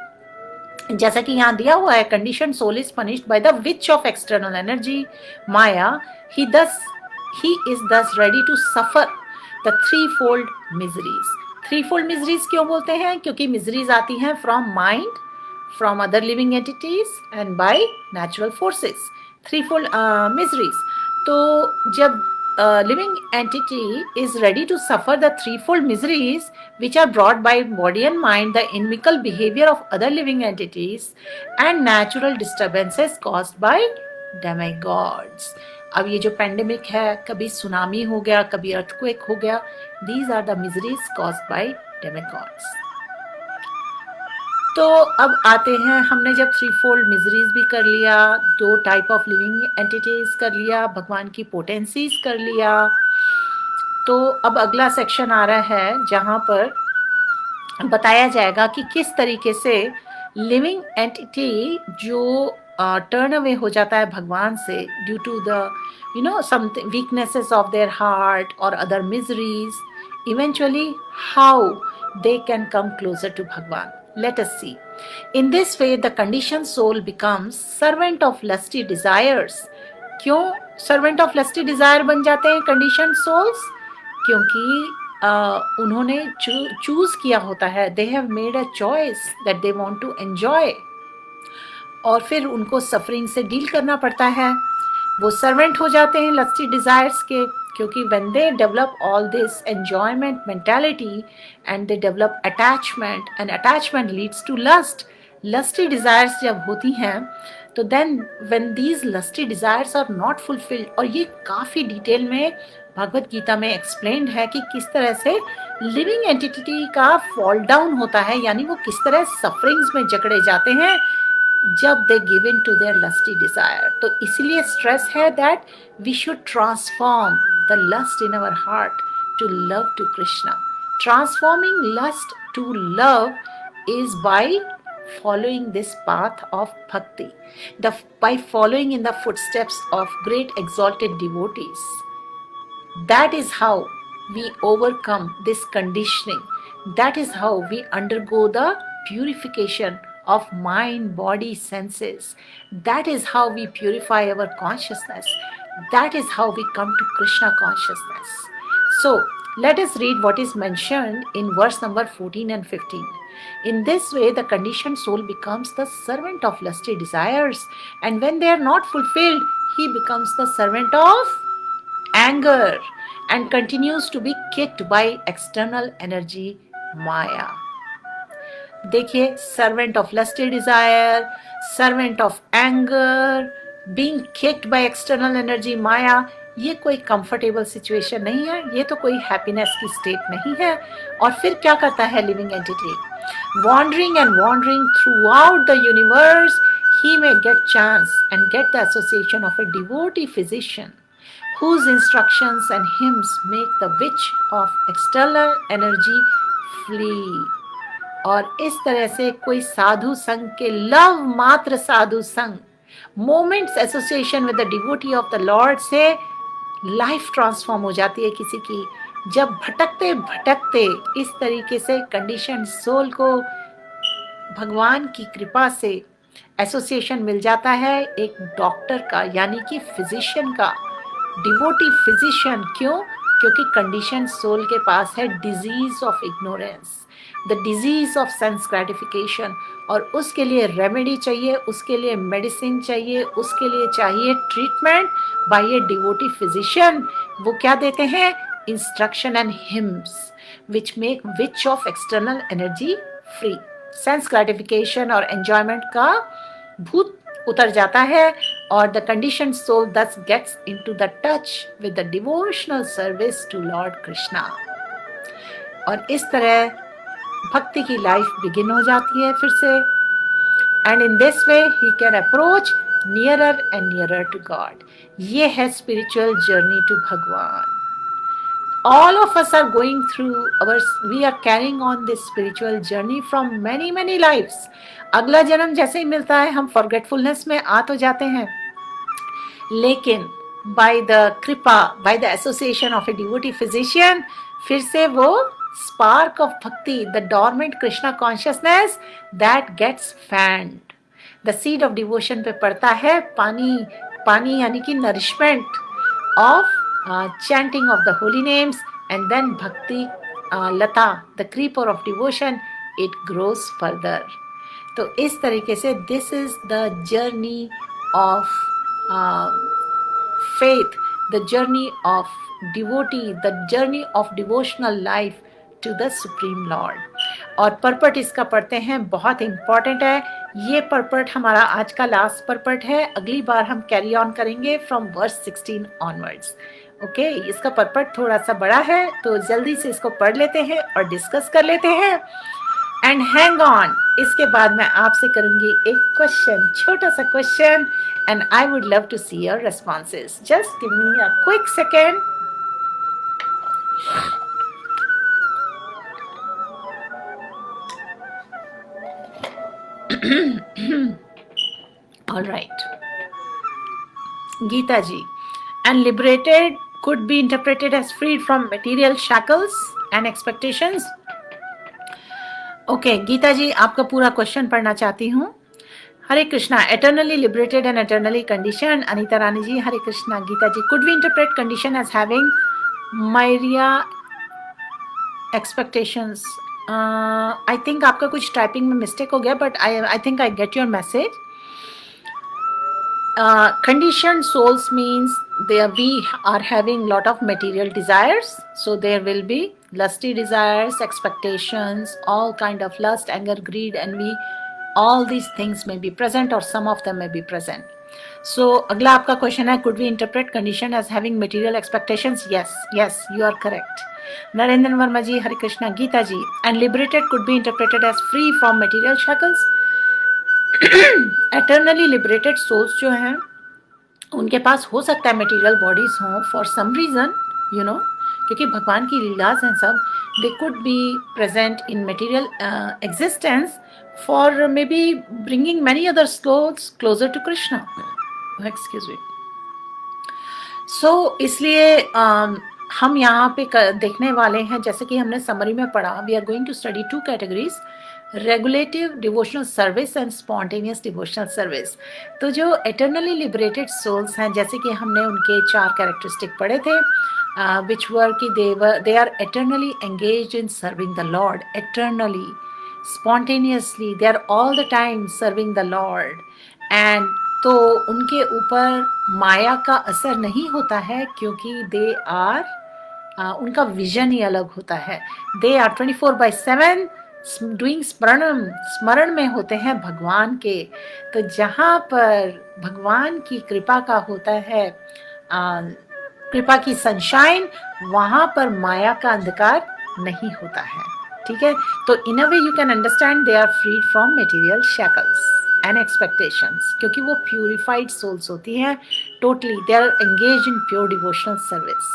जैसा कि यहाँ दिया हुआ है, condition soul is punished by the witch of external energy Maya. He is thus ready to suffer the three fold miseries. Three fold miseries क्यों बोलते हैं? क्योंकि मिजरीज आती हैं from mind, from other living entities and by natural forces. Three fold miseries. तो जब living entity is ready to suffer the threefold miseries which are brought by body and mind, the inimical behavior of other living entities, and natural disturbances caused by demigods. अब ये जो pandemic है, कभी tsunami हो गया, कभी earthquake हो गया, these are the miseries caused by demigods. तो अब आते हैं, हमने जब थ्री फोल्ड मिजरीज भी कर लिया, दो टाइप ऑफ लिविंग एंटिटीज कर लिया, भगवान की पोटेंसीज कर लिया, तो अब अगला सेक्शन आ रहा है जहाँ पर बताया जाएगा कि किस तरीके से लिविंग एंटिटी जो टर्न अवे हो जाता है भगवान से due to the something weaknesses of their heart और other miseries, eventually how they can come closer to Bhagwan. Let us see. In this way, the conditioned soul becomes servant of lusty desires. क्यों servant of lusty desire बन जाते हैं conditioned souls? क्योंकि उन्होंने choose किया होता है, they have made a choice that they want to enjoy, और फिर उनको सफरिंग से डील करना पड़ता है। वो सर्वेंट हो जाते हैं लस्टी डिजायर्स के, क्योंकि when they develop all this enjoyment mentality and they develop attachment and attachment leads to lust, lusty desires जब होती हैं तो then when these lusty desires are not fulfilled, और ये काफ़ी डिटेल में भगवत गीता में एक्सप्लेन्ड है कि किस तरह से लिविंग एंटिटी का फॉल डाउन होता है, यानी वो किस तरह सफरिंग्स में जकड़े जाते हैं जब they give in to their lusty desire. तो इसीलिए स्ट्रेस है that we should transform the lust in our heart to love to Krishna. Transforming lust to love is by following this path of bhakti, by following in the footsteps of great exalted devotees. That is how we overcome this conditioning. That is how we undergo the purification of mind, body, senses. That is how we purify our consciousness. That is how we come to Krishna consciousness. So, let us read what is mentioned in verse number 14 and 15. In this way, the conditioned soul becomes the servant of lusty desires, and when they are not fulfilled, he becomes the servant of anger and continues to be kicked by external energy Maya. देखिए, servant of lusty desire, servant of anger, being kicked by external energy Maya, ये कोई comfortable situation नहीं है, ये तो कोई happiness की state नहीं है। और फिर क्या करता है living entity? Wandering and wandering throughout the universe, he may get chance and get the association of a devotee physician whose instructions and hymns make the witch of external energy flee. और इस तरह से कोई साधु संघ के love मात्र साधु संघ, moments association with the devotee of the Lord से लाइफ ट्रांसफॉर्म हो जाती है किसी की। जब भटकते भटकते इस तरीके से कंडीशन सोल को भगवान की कृपा से एसोसिएशन मिल जाता है एक डॉक्टर का, यानी कि फिजिशियन का, डिवोटी फिजिशियन। क्यों? क्योंकि कंडीशन सोल के पास है disease of ignorance, the disease of sense gratification, और उसके लिए रेमेडी चाहिए, उसके लिए मेडिसिन चाहिए, उसके लिए चाहिए treatment by a devotee physician. वो क्या देते हैं? Instruction and hymns which make which of external energy free. Sense gratification और एंजॉयमेंट का भूत उतर जाता है और the condition soul thus gets into the touch with the devotional service to Lord Krishna। और इस तरह भक्ति की लाइफ बिगिन हो जाती है फिर से। and in this way he can approach nearer and nearer to God. ये है spiritual journey to भगवान. All of us are going through we are carrying on this spiritual journey from many lives. अगला जन्म जैसे ही मिलता है हम forgetfulness में आ तो जाते हैं, लेकिन by the कृपा, by the association of a devotee physician, फिर से वो spark of bhakti, the dormant Krishna consciousness that gets fanned. The seed of devotion पे पड़ता है पानी यानी कि nourishment of chanting of the holy names, and then bhakti lata, the creeper of devotion, it grows further. तो इस तरीके से this is the journey of faith, the journey of devotee, the journey of devotional life to the Supreme Lord. और पर्पट इसका पढ़ते हैं, बहुत important है ये पर्पट. हमारा आज का लास्ट पर्पट है, अगली बार हम कैरी ऑन करेंगे फ्रॉम वर्स 16 ऑनवर्ड्स. ओके, इसका पर्पट थोड़ा सा बड़ा है तो जल्दी से इसको पढ़ लेते हैं और डिस्कस कर लेते हैं. एंड हैंग ऑन, इसके बाद मैं आपसे करूंगी एक क्वेश्चन, छोटा सा question, and I would love to see your responses. Just give me a quick second. All right. Gita ji, and liberated could be interpreted as freed from material shackles and expectations. Okay, Gita ji, आपका पूरा question पढ़ना चाहती हूँ. हरे Krishna, eternally liberated and eternally conditioned. Anita Rani ji, Hare Krishna. Gita ji, could we interpret condition as having myriad expectations? I think आपका कुछ typing में mistake हो गया, but I think I get your message. Conditioned souls means we are having lot of material desires, so there will be lusty desires, expectations, all kind of lust, anger, greed, envy, all these things may be present or some of them may be present. So अगला आपका question है, could we interpret condition as having material expectations? Yes, you are correct. Narendra Verma ji, Hare Krishna. Gita ji, and liberated could be interpreted as free from material shackles. eternally liberated souls जो हैं उनके पास हो सकता है material bodies हों for some reason, you know, क्योंकि भगवान की लीलास हैं सब. they could be present in material existence for maybe bringing many other souls closer to Krishna. Excuse me. So इसलिए हम यहाँ पे देखने वाले हैं, जैसे कि हमने समरी में पढ़ा, we are going to study 2 categories, regulative devotional service and spontaneous devotional service. तो जो एटर्नली लिबरेटेड सोल्स हैं, जैसे कि हमने उनके 4 कैरेक्टरिस्टिक पढ़े थे, विच वर कि they are eternally engaged in serving the Lord, eternally, spontaneously, they are all the time serving the Lord. And तो उनके ऊपर माया का असर नहीं होता है, क्योंकि दे आर उनका विजन ही अलग होता है. दे आर 24/7 डूइंग स्मरण में होते हैं भगवान के. तो जहाँ पर भगवान की कृपा का होता है, कृपा की सनशाइन, वहाँ पर माया का अंधकार नहीं होता है. ठीक है, तो in a way you can understand they are freed from material shackles and expectations, क्योंकि वो प्यूरिफाइड सोल्स होती हैं. Totally they are engage in pure devotional service.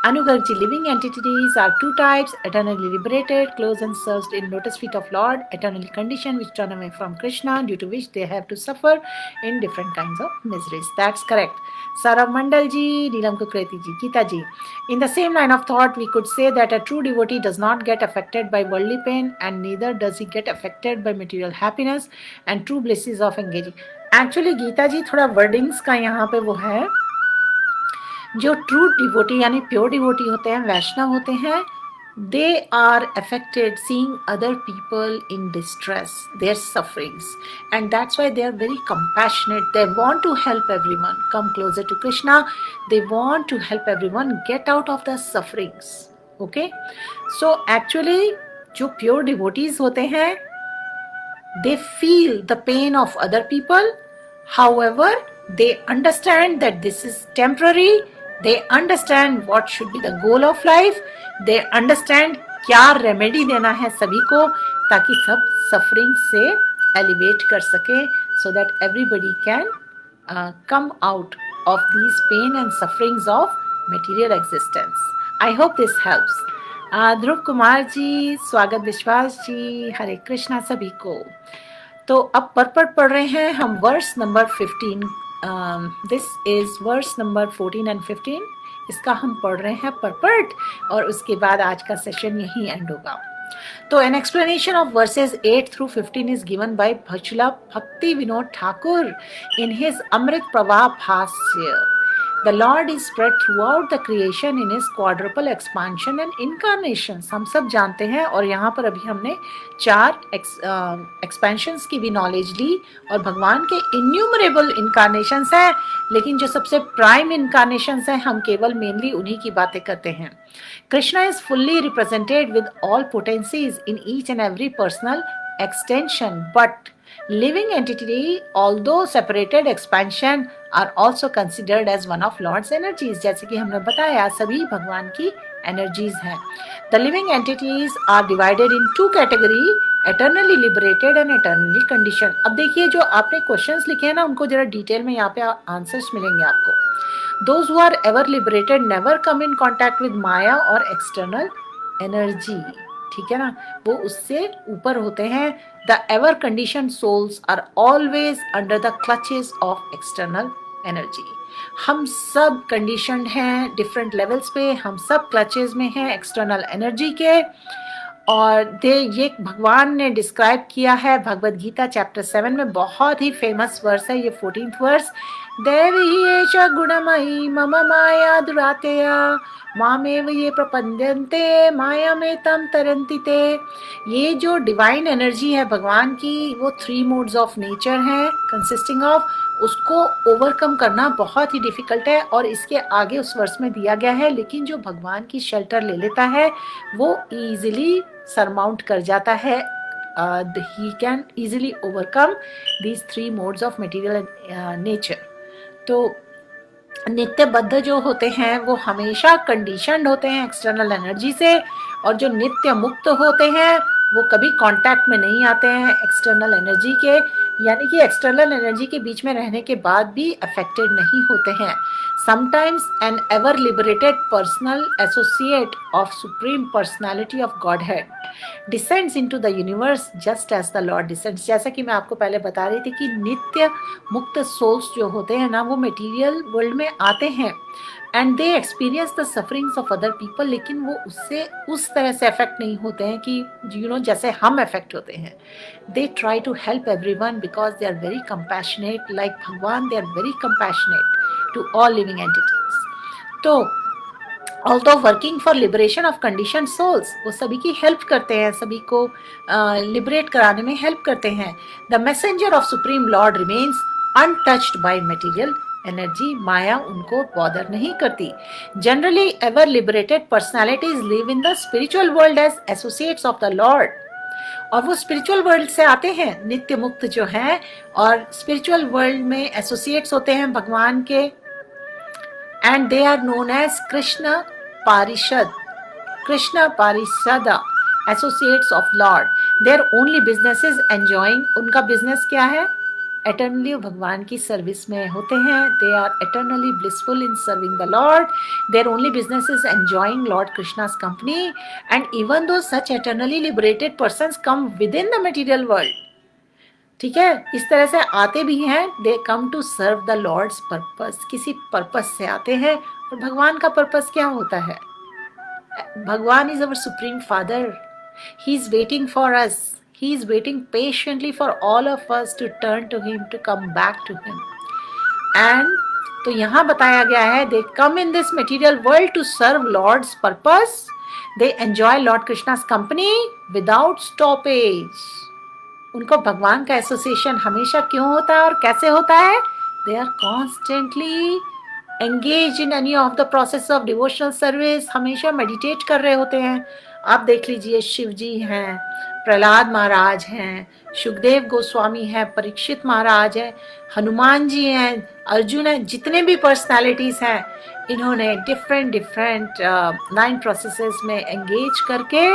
Anugarg ji, living entities are 2 types: eternally liberated, close and served in lotus feet of Lord; eternally conditioned, which turn away from Krishna, due to which they have to suffer in different kinds of miseries. That's correct. Saurav Mandal ji, Neelam Kukreti ji, Geeta ji. In the same line of thought, we could say that a true devotee does not get affected by worldly pain, and neither does he get affected by material happiness and true blisses of engaging. Actually, Geeta ji, थोड़ा wordings का यहाँ पे वो है, जो true devotee यानी pure devotee होते हैं, वैष्णव होते हैं, they are affected seeing other people in distress, their sufferings, and that's why they are very compassionate. They want to help everyone come closer to Krishna. They want to help everyone get out of the sufferings. Okay, so actually जो pure devotees होते हैं, they feel the pain of other people. However, they understand that this is temporary. They understand what should be the goal of life. They understand क्या remedy देना है सभी को, ताकि सब सफरिंग से एलिवेट कर सके, so that everybody can come out of these pain and sufferings of material existence. I hope this helps. ध्रुव कुमार जी, स्वागत विश्वास जी, हरे कृष्णा सभी को। तो अब परपट पढ़ रहे हैं हम verse number 15। This is verse number 14 and 15। इसका हम पढ़ रहे हैं परपट, और उसके बाद आज का सेशन यही एंड होगा। तो an explanation of verses 8 through 15 is given by Bhajula Bhakti Vinod Thakur in his Amrit Pravah Bhasya. The Lord is spread throughout the creation in his quadruple expansion and incarnations. हम सब जानते हैं, और यहाँ पर अभी हमने 4 expansions की भी नॉलेज ली, और भगवान के innumerable incarnations हैं, लेकिन जो सबसे प्राइम incarnations हैं हम केवल मेनली उन्हीं की बातें करते हैं। Krishna is fully represented with all potencies in each and every personal extension, but living entity, although separated expansion, are also considered as one of Lord's energies. जैसे कि हमने बताया सभी भगवान की energies हैं। The living entities are divided in two categories, eternally liberated and eternally conditioned. अब देखिए जो आपने questions लिखे हैं ना, उनको जरा डिटेल में यहाँ पे आंसर्स मिलेंगे आपको। Those who are ever liberated never come in contact with Maya or external energy. ठीक है ना, वो उससे ऊपर होते हैं। The ever conditioned souls are always under the clutches of external energy. हम सब conditioned हैं different levels पे, हम सब clutches में हैं external energy के, और ये भगवान ने डिस्क्राइब किया है भगवद गीता चैप्टर 7 में। बहुत ही फेमस वर्स है ये 14th वर्स। देवी एष गुणमयी मम माया दुरातेया मामेव ये प्रपद्यन्ते माया में तम तरन्ति ते। ये जो डिवाइन एनर्जी है भगवान की, वो 3 मोड्स ऑफ नेचर है कंसिस्टिंग ऑफ, उसको ओवरकम करना बहुत ही डिफिकल्ट है, और इसके आगे उस वर्स में दिया गया है। लेकिन जो भगवान की शेल्टर ले लेता है वो इजीली सरमाउंट कर जाता है। He can easily overcome these 3 modes of material nature. तो नित्यबद्ध जो होते हैं वो हमेशा कंडीशनड होते हैं एक्सटर्नल एनर्जी से, और जो नित्य मुक्त होते हैं वो कभी कांटेक्ट में नहीं आते हैं एक्सटर्नल एनर्जी के, यानी कि एक्सटर्नल एनर्जी के बीच में रहने के बाद भी अफेक्टेड नहीं होते हैं। Sometimes an ever liberated personal associate of Supreme Personality of Godhead descends into the universe just as the Lord descends. जैसा कि मैं आपको पहले बता रही थी कि नित्य मुक्त सोल्स जो होते हैं ना, वो मटेरियल वर्ल्ड में आते हैं and they experience the sufferings of other people, लेकिन वो उससे उस तरह से अफेक्ट नहीं होते हैं कि जैसे हम अफेक्ट होते हैं। They try to help everyone because they are very compassionate, like Bhagwan they are very compassionate to all living entities. तो although working for liberation of conditioned souls, वो सभी की हेल्प करते हैं, सभी को लिबरेट कराने में हेल्प करते हैं। The messenger of Supreme Lord remains untouched by material energy. माया उनको बॉदर नहीं करती। Generally ever liberated personalities live in the spiritual world as associates of the Lord. और वो स्पिरिचुअल वर्ल्ड से आते हैं नित्य मुक्त जो हैं, और स्पिरिचुअल वर्ल्ड में एसोसिएट्स होते हैं भगवान के, and they are known as Krishna parishad, Krishna parishada, associates of lord. Their only business is enjoying, उनका बिजनेस क्या है? एटर्नली भगवान की सर्विस में होते हैं। They are eternally blissful in serving the lord. Their only business is enjoying lord Krishna's company, and even though such eternally liberated persons come within the material world, ठीक है, इस तरह से आते भी हैं। दे कम to serve the Lord's purpose, किसी purpose से आते हैं। और भगवान का पर्पस क्या होता है? भगवान is our supreme father, he is waiting for us, he is waiting patiently for all of us to turn to him, to come back to him. And तो यहाँ बताया गया है, they come in this material world to serve Lord's purpose. They enjoy Lord Krishna's company without stoppage. उनको भगवान का association हमेशा क्यों होता है और कैसे होता है? They are constantly engaged in any of the process of devotional service. हमेशा मेडिटेट कर रहे होते हैं। आप देख लीजिए, शिव जी हैं, प्रहलाद महाराज हैं, सुखदेव गोस्वामी हैं, परीक्षित महाराज हैं, हनुमान जी हैं, अर्जुन हैं, जितने भी पर्सनालिटीज हैं, इन्होंने डिफरेंट 9 प्रोसेसेस में एंगेज करके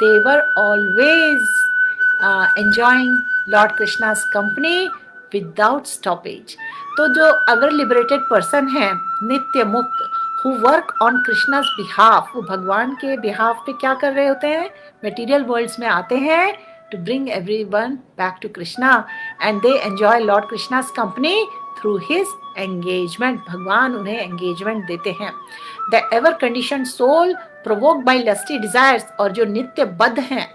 they were always enjoying Lord Krishna's company without stoppage. तो जो अगर लिबरेटेड पर्सन है, नित्य मुक्त, who work on Krishna's behalf, वो भगवान के behalf पे क्या कर रहे होते हैं, material worlds में आते हैं to bring everyone back to Krishna, and they enjoy Lord Krishna's company through his engagement. भगवान उन्हें engagement देते हैं. The ever conditioned soul provoked by lusty desires, और जो नित्य बद्ध हैं,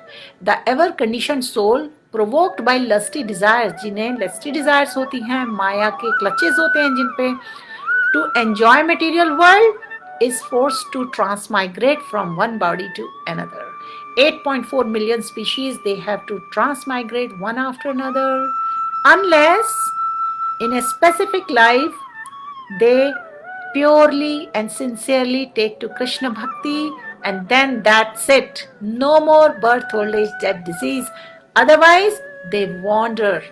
the ever conditioned soul provoked by lusty desires, जिन्हें lusty desires होती हैं, माया के clutches होते हैं जिन पे, to enjoy material world, is forced to transmigrate from one body to another. 8.4 million species, they have to transmigrate one after another, unless in a specific life they purely and sincerely take to Krishna bhakti, and then that's it. No more birth, old age, death, disease. Otherwise, they wander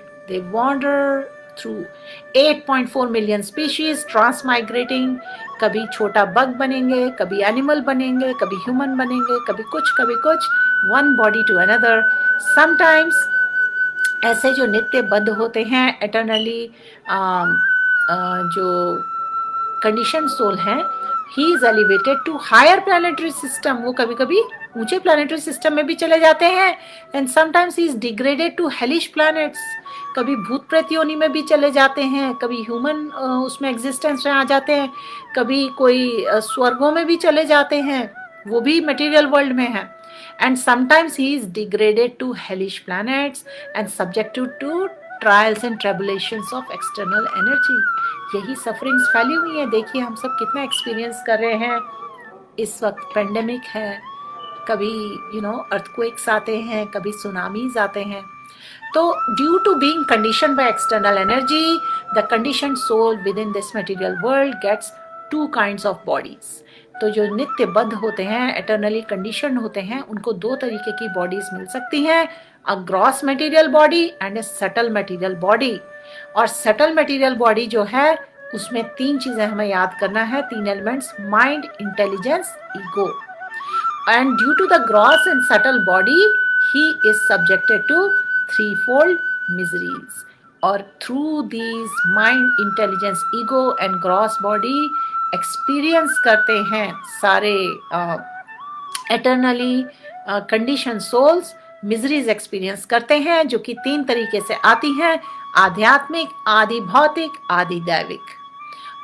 through 8.4 million species transmigrating. कभी छोटा bug बनेंगे, कभी animal बनेंगे, कभी human बनेंगे, कभी कुछ, one body to another. Sometimes ऐसे जो नित्य बद्ध होते हैं, eternally जो कंडीशन सोल हैं, he is elevated to higher planetary system. वो कभी कभी ऊंचे प्लानिटरी सिस्टम में भी चले जाते हैं. And sometimes he is degraded to hellish planets. कभी भूत प्रेत योनि में भी चले जाते हैं, कभी ह्यूमन उसमें एग्जिस्टेंस में आ जाते हैं, कभी कोई स्वर्गों में भी चले जाते हैं, वो भी मटेरियल वर्ल्ड में है. And sometimes he is degraded to hellish planets and subjected to trials and tribulations of external energy. यही सफरिंग्स फैली हुई है. देखिए हम सब कितना एक्सपीरियंस कर रहे हैं. इस वक्त पेंडेमिक है, कभी अर्थक्वेक्स आते हैं, कभी सुनामीज आते हैं. तो due to being condition by external energy, the condition soul within this material world gets two kinds of bodies. तो जो नित्य बद्ध होते हैं, एटर्नली कंडीशन होते हैं, उनको दो तरीके की बॉडीज मिल सकती हैं, a gross material body and A subtle material body. और सटल मटेरियल बॉडी जो है, उसमें तीन चीजें हमें याद करना है, तीन elements, mind, intelligence, ego. And due to the gross and subtle body he is subjected to threefold miseries. और through these mind, intelligence, ego and gross body experience करते हैं सारे eternally condition souls. Miseries experience करते हैं, जो कि तीन तरीके से आती हैं, आध्यात्मिक, आदि भौतिक, आदि दैविक.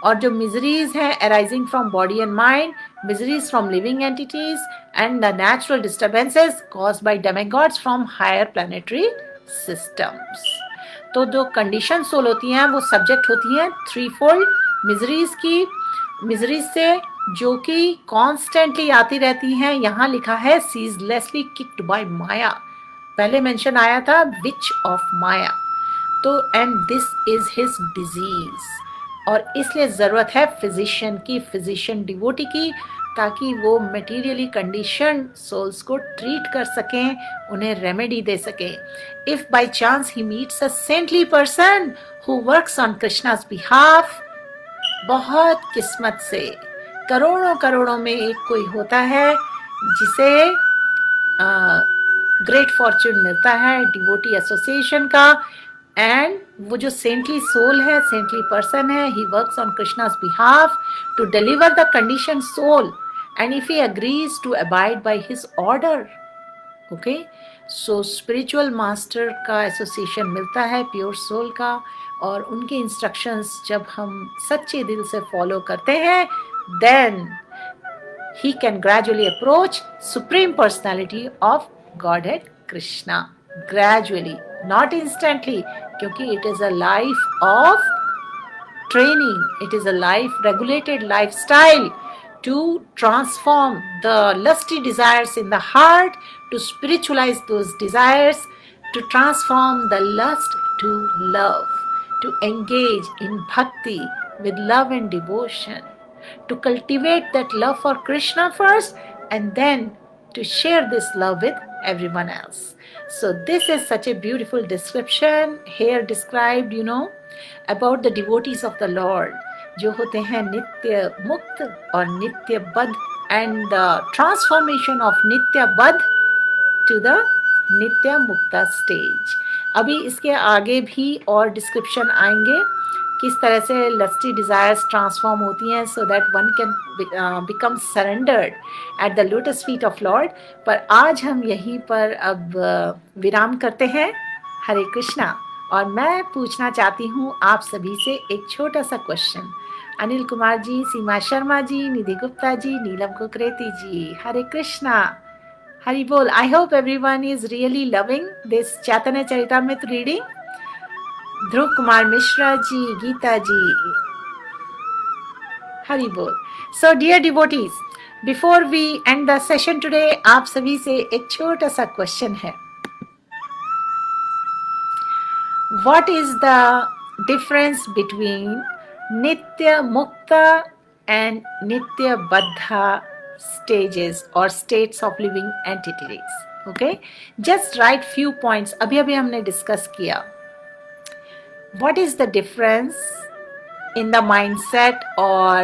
और जो मिजरीज हैं arising from body and mind, miseries from living entities and the natural disturbances caused by demigods from higher planetary systems. तो जो कंडीशन सोल होती हैं, वो सब्जेक्ट होती हैं थ्रीफोल्ड मिजरीज की. मिजरीज से जो कि कॉन्स्टेंटली आती रहती हैं. यहाँ लिखा है सीजलेसली किक्ड बाय माया. पहले मेंशन आया था विच ऑफ माया. तो and this is his disease. और इसलिए ज़रूरत है फिजिशियन की, फिजिशियन डिवोटी की, ताकि वो मटेरियली कंडीशन सोल्स को ट्रीट कर सकें, उन्हें रेमेडी दे सकें. If by chance he meets a saintly person who works on Krishna's behalf, बहुत किस्मत से करोड़ों में एक कोई होता है जिसे ग्रेट फॉर्च्यून मिलता है डिवोटी एसोसिएशन का. एंड वो जो सेंटली सोल है, सेंटली पर्सन है, he works on Krishna's behalf to deliver the condition soul, and if he agrees to abide by his order. Okay, so spiritual master का association मिलता है प्योर सोल का, और उनके इंस्ट्रक्शंस जब हम सच्चे दिल से फॉलो करते हैं, then he can gradually approach supreme personality of godhead Krishna. Gradually, not instantly, क्योंकि it is a life of training, it is a life regulated lifestyle to transform the lusty desires in the heart, to spiritualize those desires, to transform the lust to love, to engage in bhakti with love and devotion, to cultivate that love for Krishna first, and then to share this love with everyone else. So this is such a beautiful description here described, about the devotees of the Lord, जो होते हैं नित्य मुक्त और नित्य बद्ध, and the transformation of नित्य बद्ध टू द नित्य मुक्ता स्टेज। अभी इसके आगे भी और डिस्क्रिप्शन आएंगे किस तरह से लस्टी डिजायर्स ट्रांसफॉर्म होती हैं so that one can become surrendered at the lotus feet of Lord. पर आज हम यहीं पर अब विराम करते हैं। हरे कृष्णा। और मैं पूछना चाहती हूँ आप सभी से एक छोटा सा क्वेश्चन। अनिल कुमार जी, सीमा शर्मा जी, निधि गुप्ता जी, नीलम कुकरेती जी, हरे कृष्णा, हरि बोल। I hope everyone is really loving this Chaitanya Charitamrita reading. ध्रुव कुमार मिश्रा जी, गीता जी, हरि बोल। So dear devotees, before we end the session today, आप सभी से एक छोटा सा क्वेश्चन है। What is the difference between Nitya Mukta and Nitya Baddha stages or states of living entities? Okay, just write few points. अभी अभी हमने discuss किया. What is the difference in the mindset or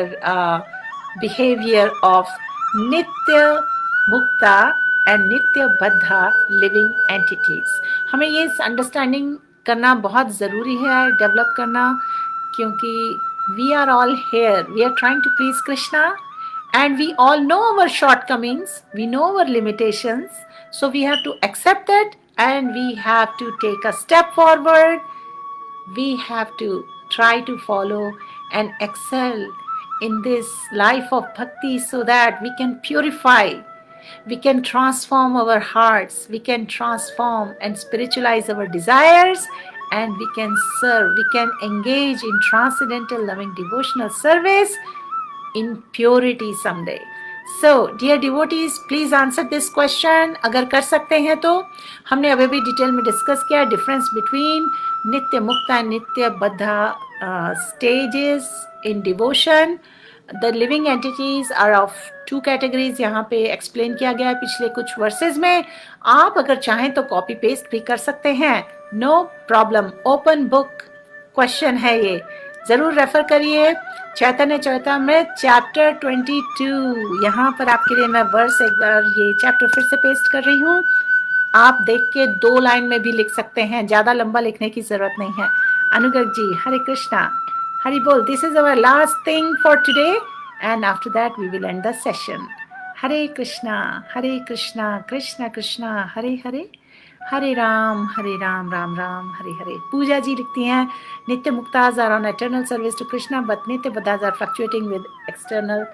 behavior of Nitya Mukta and Nitya Baddha living entities? हमें ये understanding करना बहुत ज़रूरी है, डेवलप करना, क्योंकि we are all here, we are trying to please Krishna and we all know our shortcomings, we know our limitations, so we have to accept it and we have to take a step forward. We have to try to follow and excel in this life of bhakti so that we can purify, we can transform our hearts, we can transform and spiritualize our desires, and we can serve, we can engage in transcendental loving devotional service in purity someday. So dear devotees, please answer this question. अगर कर सकते हैं तो हमने अभी भी detail में discuss किया डिफरेंस बिटवीन नित्य मुक्ता एंड नित्य बद्धा stages in devotion. The living entities are of two categories. यहाँ पे एक्सप्लेन किया गया है पिछले कुछ वर्सेस में. आप अगर चाहें तो कॉपी पेस्ट भी कर सकते हैं, no problem. Open book question है ये, जरूर रेफर करिए. चैतन्य चरितामृत चैप्टर 22. यहाँ पर आपके लिए मैं वर्स एक बार ये चैप्टर फिर से पेस्ट कर रही हूँ. आप देख के 2 लाइन में भी लिख सकते हैं, ज्यादा लंबा लिखने की जरूरत नहीं है. अनुगत जी, हरे कृष्णा, हरि बोल. This is our last thing for today and after that we will end the session. हरे कृष्णा कृष्णा कृष्णा हरे हरे, हरे राम राम राम हरे हरे. पूजा जी लिखती हैं nitya muktas are on eternal service to Krishna but nitya baddhas are fluctuating with external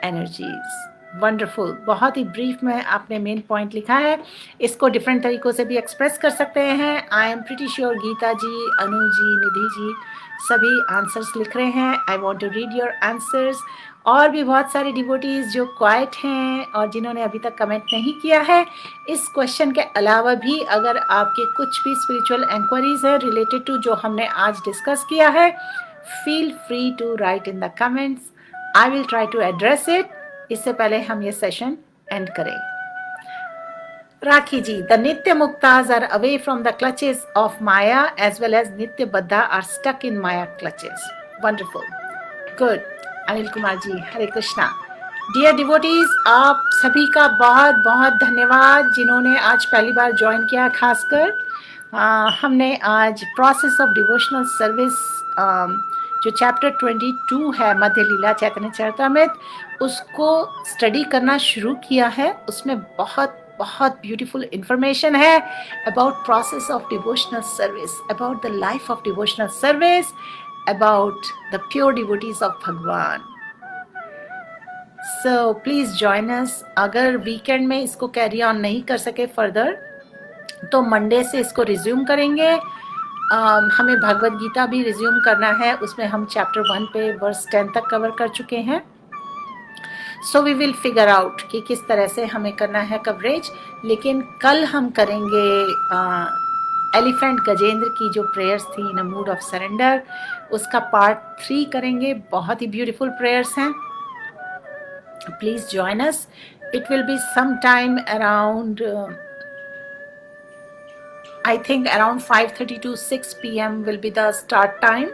energies. Wonderful. बहुत ही ब्रीफ में आपने मेन पॉइंट लिखा है. इसको डिफरेंट तरीकों से भी एक्सप्रेस कर सकते हैं. I am pretty sure Gita ji, Anu ji, Nidhi ji सभी आंसर्स लिख रहे हैं. I want to read your answers. और भी बहुत सारे डिवोटीज जो क्वाइट हैं और जिन्होंने अभी तक कमेंट नहीं किया है. इस क्वेश्चन के अलावा भी अगर आपके कुछ भी स्पिरिचुअल इंक्वायरीज है रिलेटेड टू जो हमने आज डिस्कस किया है, feel free to write in the comments. I will try to address it. इससे पहले हम ये सेशन एंड करें. राखी ji, the nitya muktas are away from the clutches of Maya as well as nitya baddha are stuck in Maya clutches. Wonderful, good. Anil Kumar ji, Hare Krishna. Dear devotees, आप सभी का बहुत बहुत धन्यवाद जिन्होंने आज पहली बार ज्वाइन किया. खासकर हमने आज प्रोसेस ऑफ डिवोशनल सर्विस जो चैप्टर 22 है मध्य लीला चैतन्य चरितामृत, उसको स्टडी करना शुरू किया है. उसमें बहुत बहुत ब्यूटीफुल इंफॉर्मेशन है about process of devotional service, about the life of devotional service, about the pure devotees of Bhagwan. So please join us. अगर वीकेंड में इसको कैरी ऑन नहीं कर सके फर्दर तो मंडे से इसको रिज्यूम करेंगे. हमें भगवद गीता भी रिज्यूम करना है. उसमें हम चैप्टर 1 पे वर्स 10 तक कवर कर चुके हैं. So we will figure out कि किस तरह से हमें करना है कवरेज. लेकिन कल हम करेंगे एलिफेंट गजेंद्र की जो प्रेयर्स थी in a mood of surrender, उसका पार्ट 3 करेंगे. बहुत ही ब्यूटीफुल प्रेयर्स हैं. Please join us. It will be some time around I think around 5:30 to 6 PM will be the start time.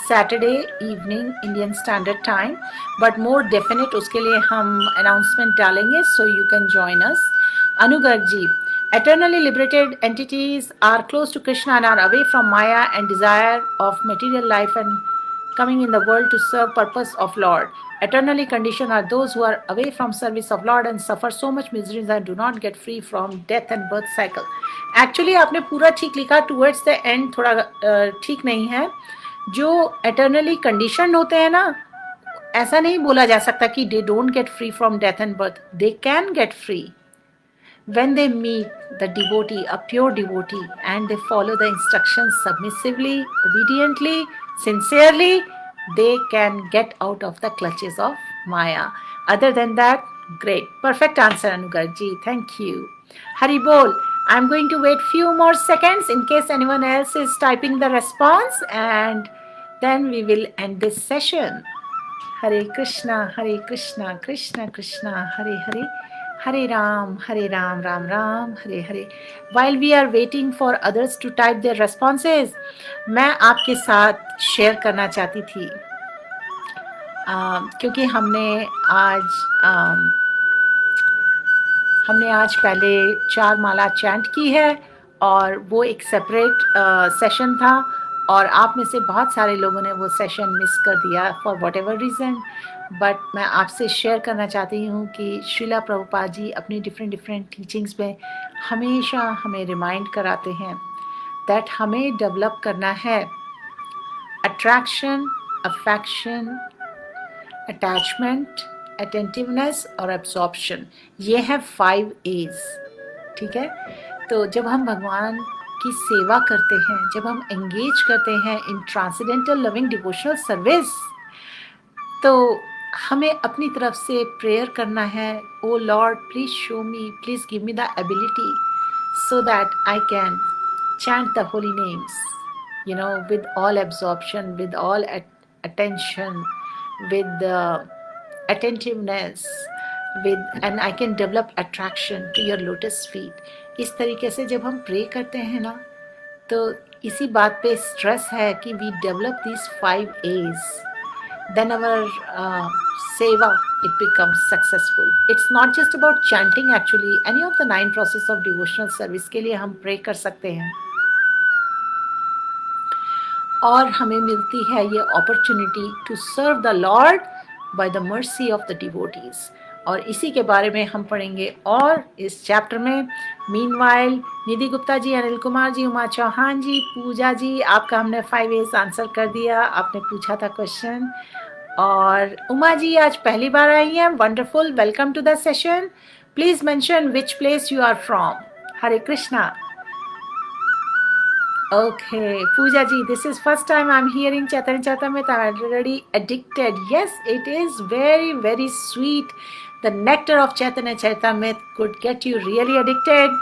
Saturday evening Indian standard time. But more definite उसके लिए हम announcement डालेंगे, so you can join us. Anugarg ji, Eternally liberated entities are close to Krishna and are away from Maya and desire of material life and coming in the world to serve purpose of Lord. Eternally conditioned are those who are away from service of Lord and suffer so much misery that do not get free from death and birth cycle. Actually आपने पूरा ठीक लिखा, towards the end थोड़ा ठीक नहीं है. जो eternally conditioned होते हैं ना, ऐसा नहीं बोला जा सकता कि they don't get free from death and birth. They can get free when they meet the devotee, a pure devotee, and they follow the instructions submissively, obediently, sincerely, they can get out of the clutches of Maya. Other than that, great. Perfect answer, Anugarji. Thank you. Hari Bol. I'm going to wait few more seconds in case anyone else is typing the response, and then we will end this session. Hare Krishna, Krishna Krishna, Hare Hare. Hare Ram, Ram Ram, Hare Hare. While we are waiting for others to type their responses, मैं आपके साथ share करना चाहती थी क्योंकि हमने आज पहले 4 माला चैंट की है और वो एक सेपरेट सेशन था और आप में से बहुत सारे लोगों ने वो सेशन मिस कर दिया for what ever reason. But मैं आपसे शेयर करना चाहती हूँ कि श्रीला प्रभुपाद जी अपनी डिफरेंट टीचिंग्स में हमेशा हमें रिमाइंड कराते हैं दैट हमें डेवलप करना है अट्रैक्शन, अफेक्शन, अटैचमेंट, अटेंटिवनेस और एब्जॉर्प्शन. ये है 5 A's. ठीक है. तो जब हम भगवान की सेवा करते हैं, जब हम एंगेज करते हैं in transcendental loving devotional service, तो हमें अपनी तरफ से प्रेयर करना है, oh lord please show me, please give me the ability so that I can chant the holy names, with all absorption, with all attention, with attentiveness, and I can develop attraction to your lotus feet. इस तरीके से जब हम pray करते हैं ना, तो इसी बात पे स्ट्रेस है कि we develop these 5 A's. Then our seva, it becomes successful. It's not just about chanting actually. Any of the 9 process of devotional service के लिए हम pray कर सकते हैं और हमें मिलती है ये opportunity to serve the Lord by the mercy of the devotees. और इसी के बारे में हम पढ़ेंगे और इस चैप्टर में. मीनवाइल निधि गुप्ता जी, अनिल कुमार जी, उमा चौहान जी, पूजा जी, आपका हमने 5 A's आंसर कर दिया. आपने पूछा था क्वेश्चन. और उमा जी आज पहली बार आई हैं. Wonderful. Welcome to the session. Please mention which place you are from. Hare Krishna. Okay, Pooja ji, this is first time I'm hearing Chaitanya Charitamrita. I'm already addicted. Yes, it is very, very sweet. The nectar of Chaitanya Charitamrita could get you really addicted.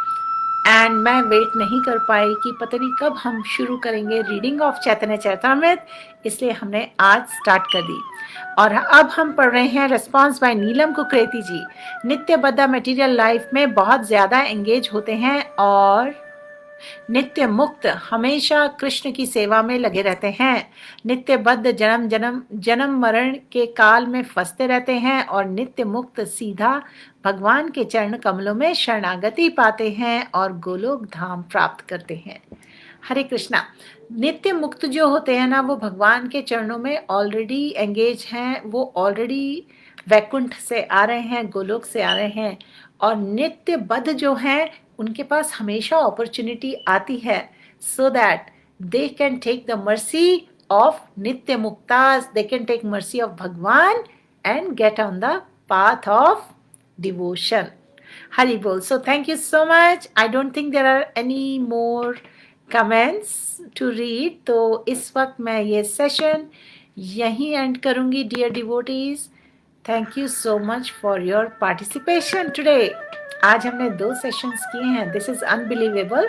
And मैं wait नहीं कर पाई कि पता नहीं कब हम शुरू करेंगे रीडिंग ऑफ चैतन्य चरितामृत, इसलिए हमने आज स्टार्ट कर दी. और अब हम पढ़ रहे हैं रिस्पॉन्स बाय नीलम कुकरेती जी. नित्य बद्धा मटेरियल लाइफ में बहुत ज़्यादा एंगेज होते हैं और नित्य मुक्त हमेशा कृष्ण की सेवा में लगे रहते हैं. नित्य बद्ध जन्म मरण के काल में फंसते रहते हैं और नित्य मुक्त सीधा भगवान के चरण कमलों में शरणागति पाते हैं और गोलोक धाम प्राप्त करते हैं. हरे कृष्णा. नित्य मुक्त जो होते हैं ना, वो भगवान के चरणों में ऑलरेडी एंगेज हैं. वो ऑलरेडी वैकुंठ से आ रहे हैं, गोलोक से आ रहे हैं. और नित्य बद्ध जो हैं उनके पास हमेशा अपॉर्चुनिटी आती है so that they can take the mercy of Nitya Muktas, they can take mercy of Bhagwan and get on the path of devotion. Hari Bol. So thank you so much. I don't think there are any more comments to read. तो इस वक्त मैं ये session यहीं and करूँगी. Dear devotees, thank you so much for your participation today. आज हमने 2 sessions किए हैं. This is unbelievable.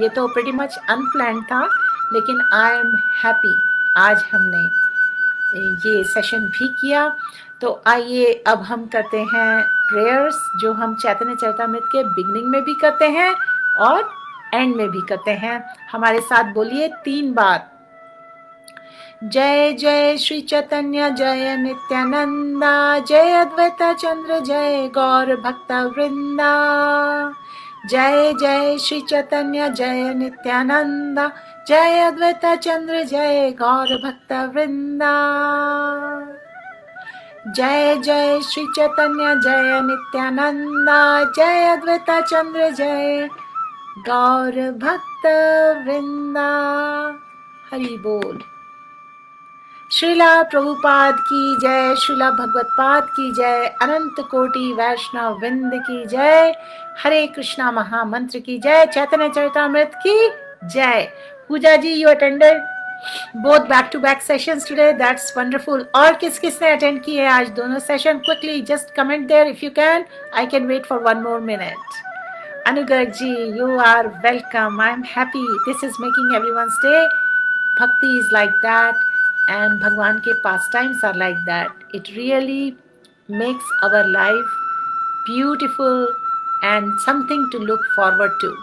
ये तो प्रेटी मच अनप्लान्ड था, लेकिन आई एम हैप्पी आज हमने ये सेशन भी किया. तो आइए अब हम करते हैं प्रेयर्स, जो हम चैतन्य चरितामृत के बिगनिंग में भी करते हैं और एंड में भी करते हैं. हमारे साथ बोलिए 3 बार. जय जय श्री चैतन्य जय नित्यानंदा, जय अद्वैता चंद्र जय गौर भक्त वृंदा. जय जय श्री चैतन्य जय नित्यानंद, जय अद्वैत चंद्र जय गौर भक्त वृंदा। जय जय श्री चैतन्य जय नित्यानंद, जय अद्वैत चंद्र जय गौर भक्त वृंदा। हरि बोल। श्रीला प्रभुपाद की जय, श्रीला भगवत पाद की जय, अनंत कोटि वैष्णव वृंद की जय, हरे कृष्णा महामंत्र की जय, चैतन्य चरितामृत की जय। Puja ji, you attended both back to back sessions today, that's wonderful। और किस किसने अटेंड किए आज दोनों session? Quickly just comment there if you can, I can wait for 1 more minute। Anugarg ji, you are welcome, I'm happy, this is making everyone's day। Bhakti is like that and Bhagwan ke pastimes are like that, it really makes our life beautiful and something to look forward to।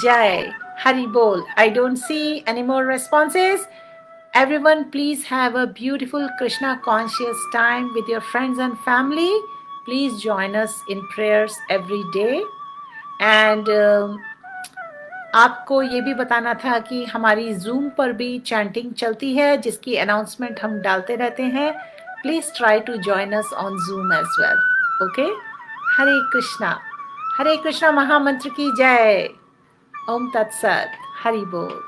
Jai Hari Bol। I don't see any more responses। Everyone, please have a beautiful Krishna conscious time with your friends and family। Please join us in prayers every day। And आपको ये भी बताना था कि हमारी zoom पर भी chanting चलती है, जिसकी अनाउंसमेंट हम डालते रहते हैं। Please try to join us on Zoom as well. Okay, Hare Krishna महामंत्र की जय। ओम तत्सत। हरि बोल।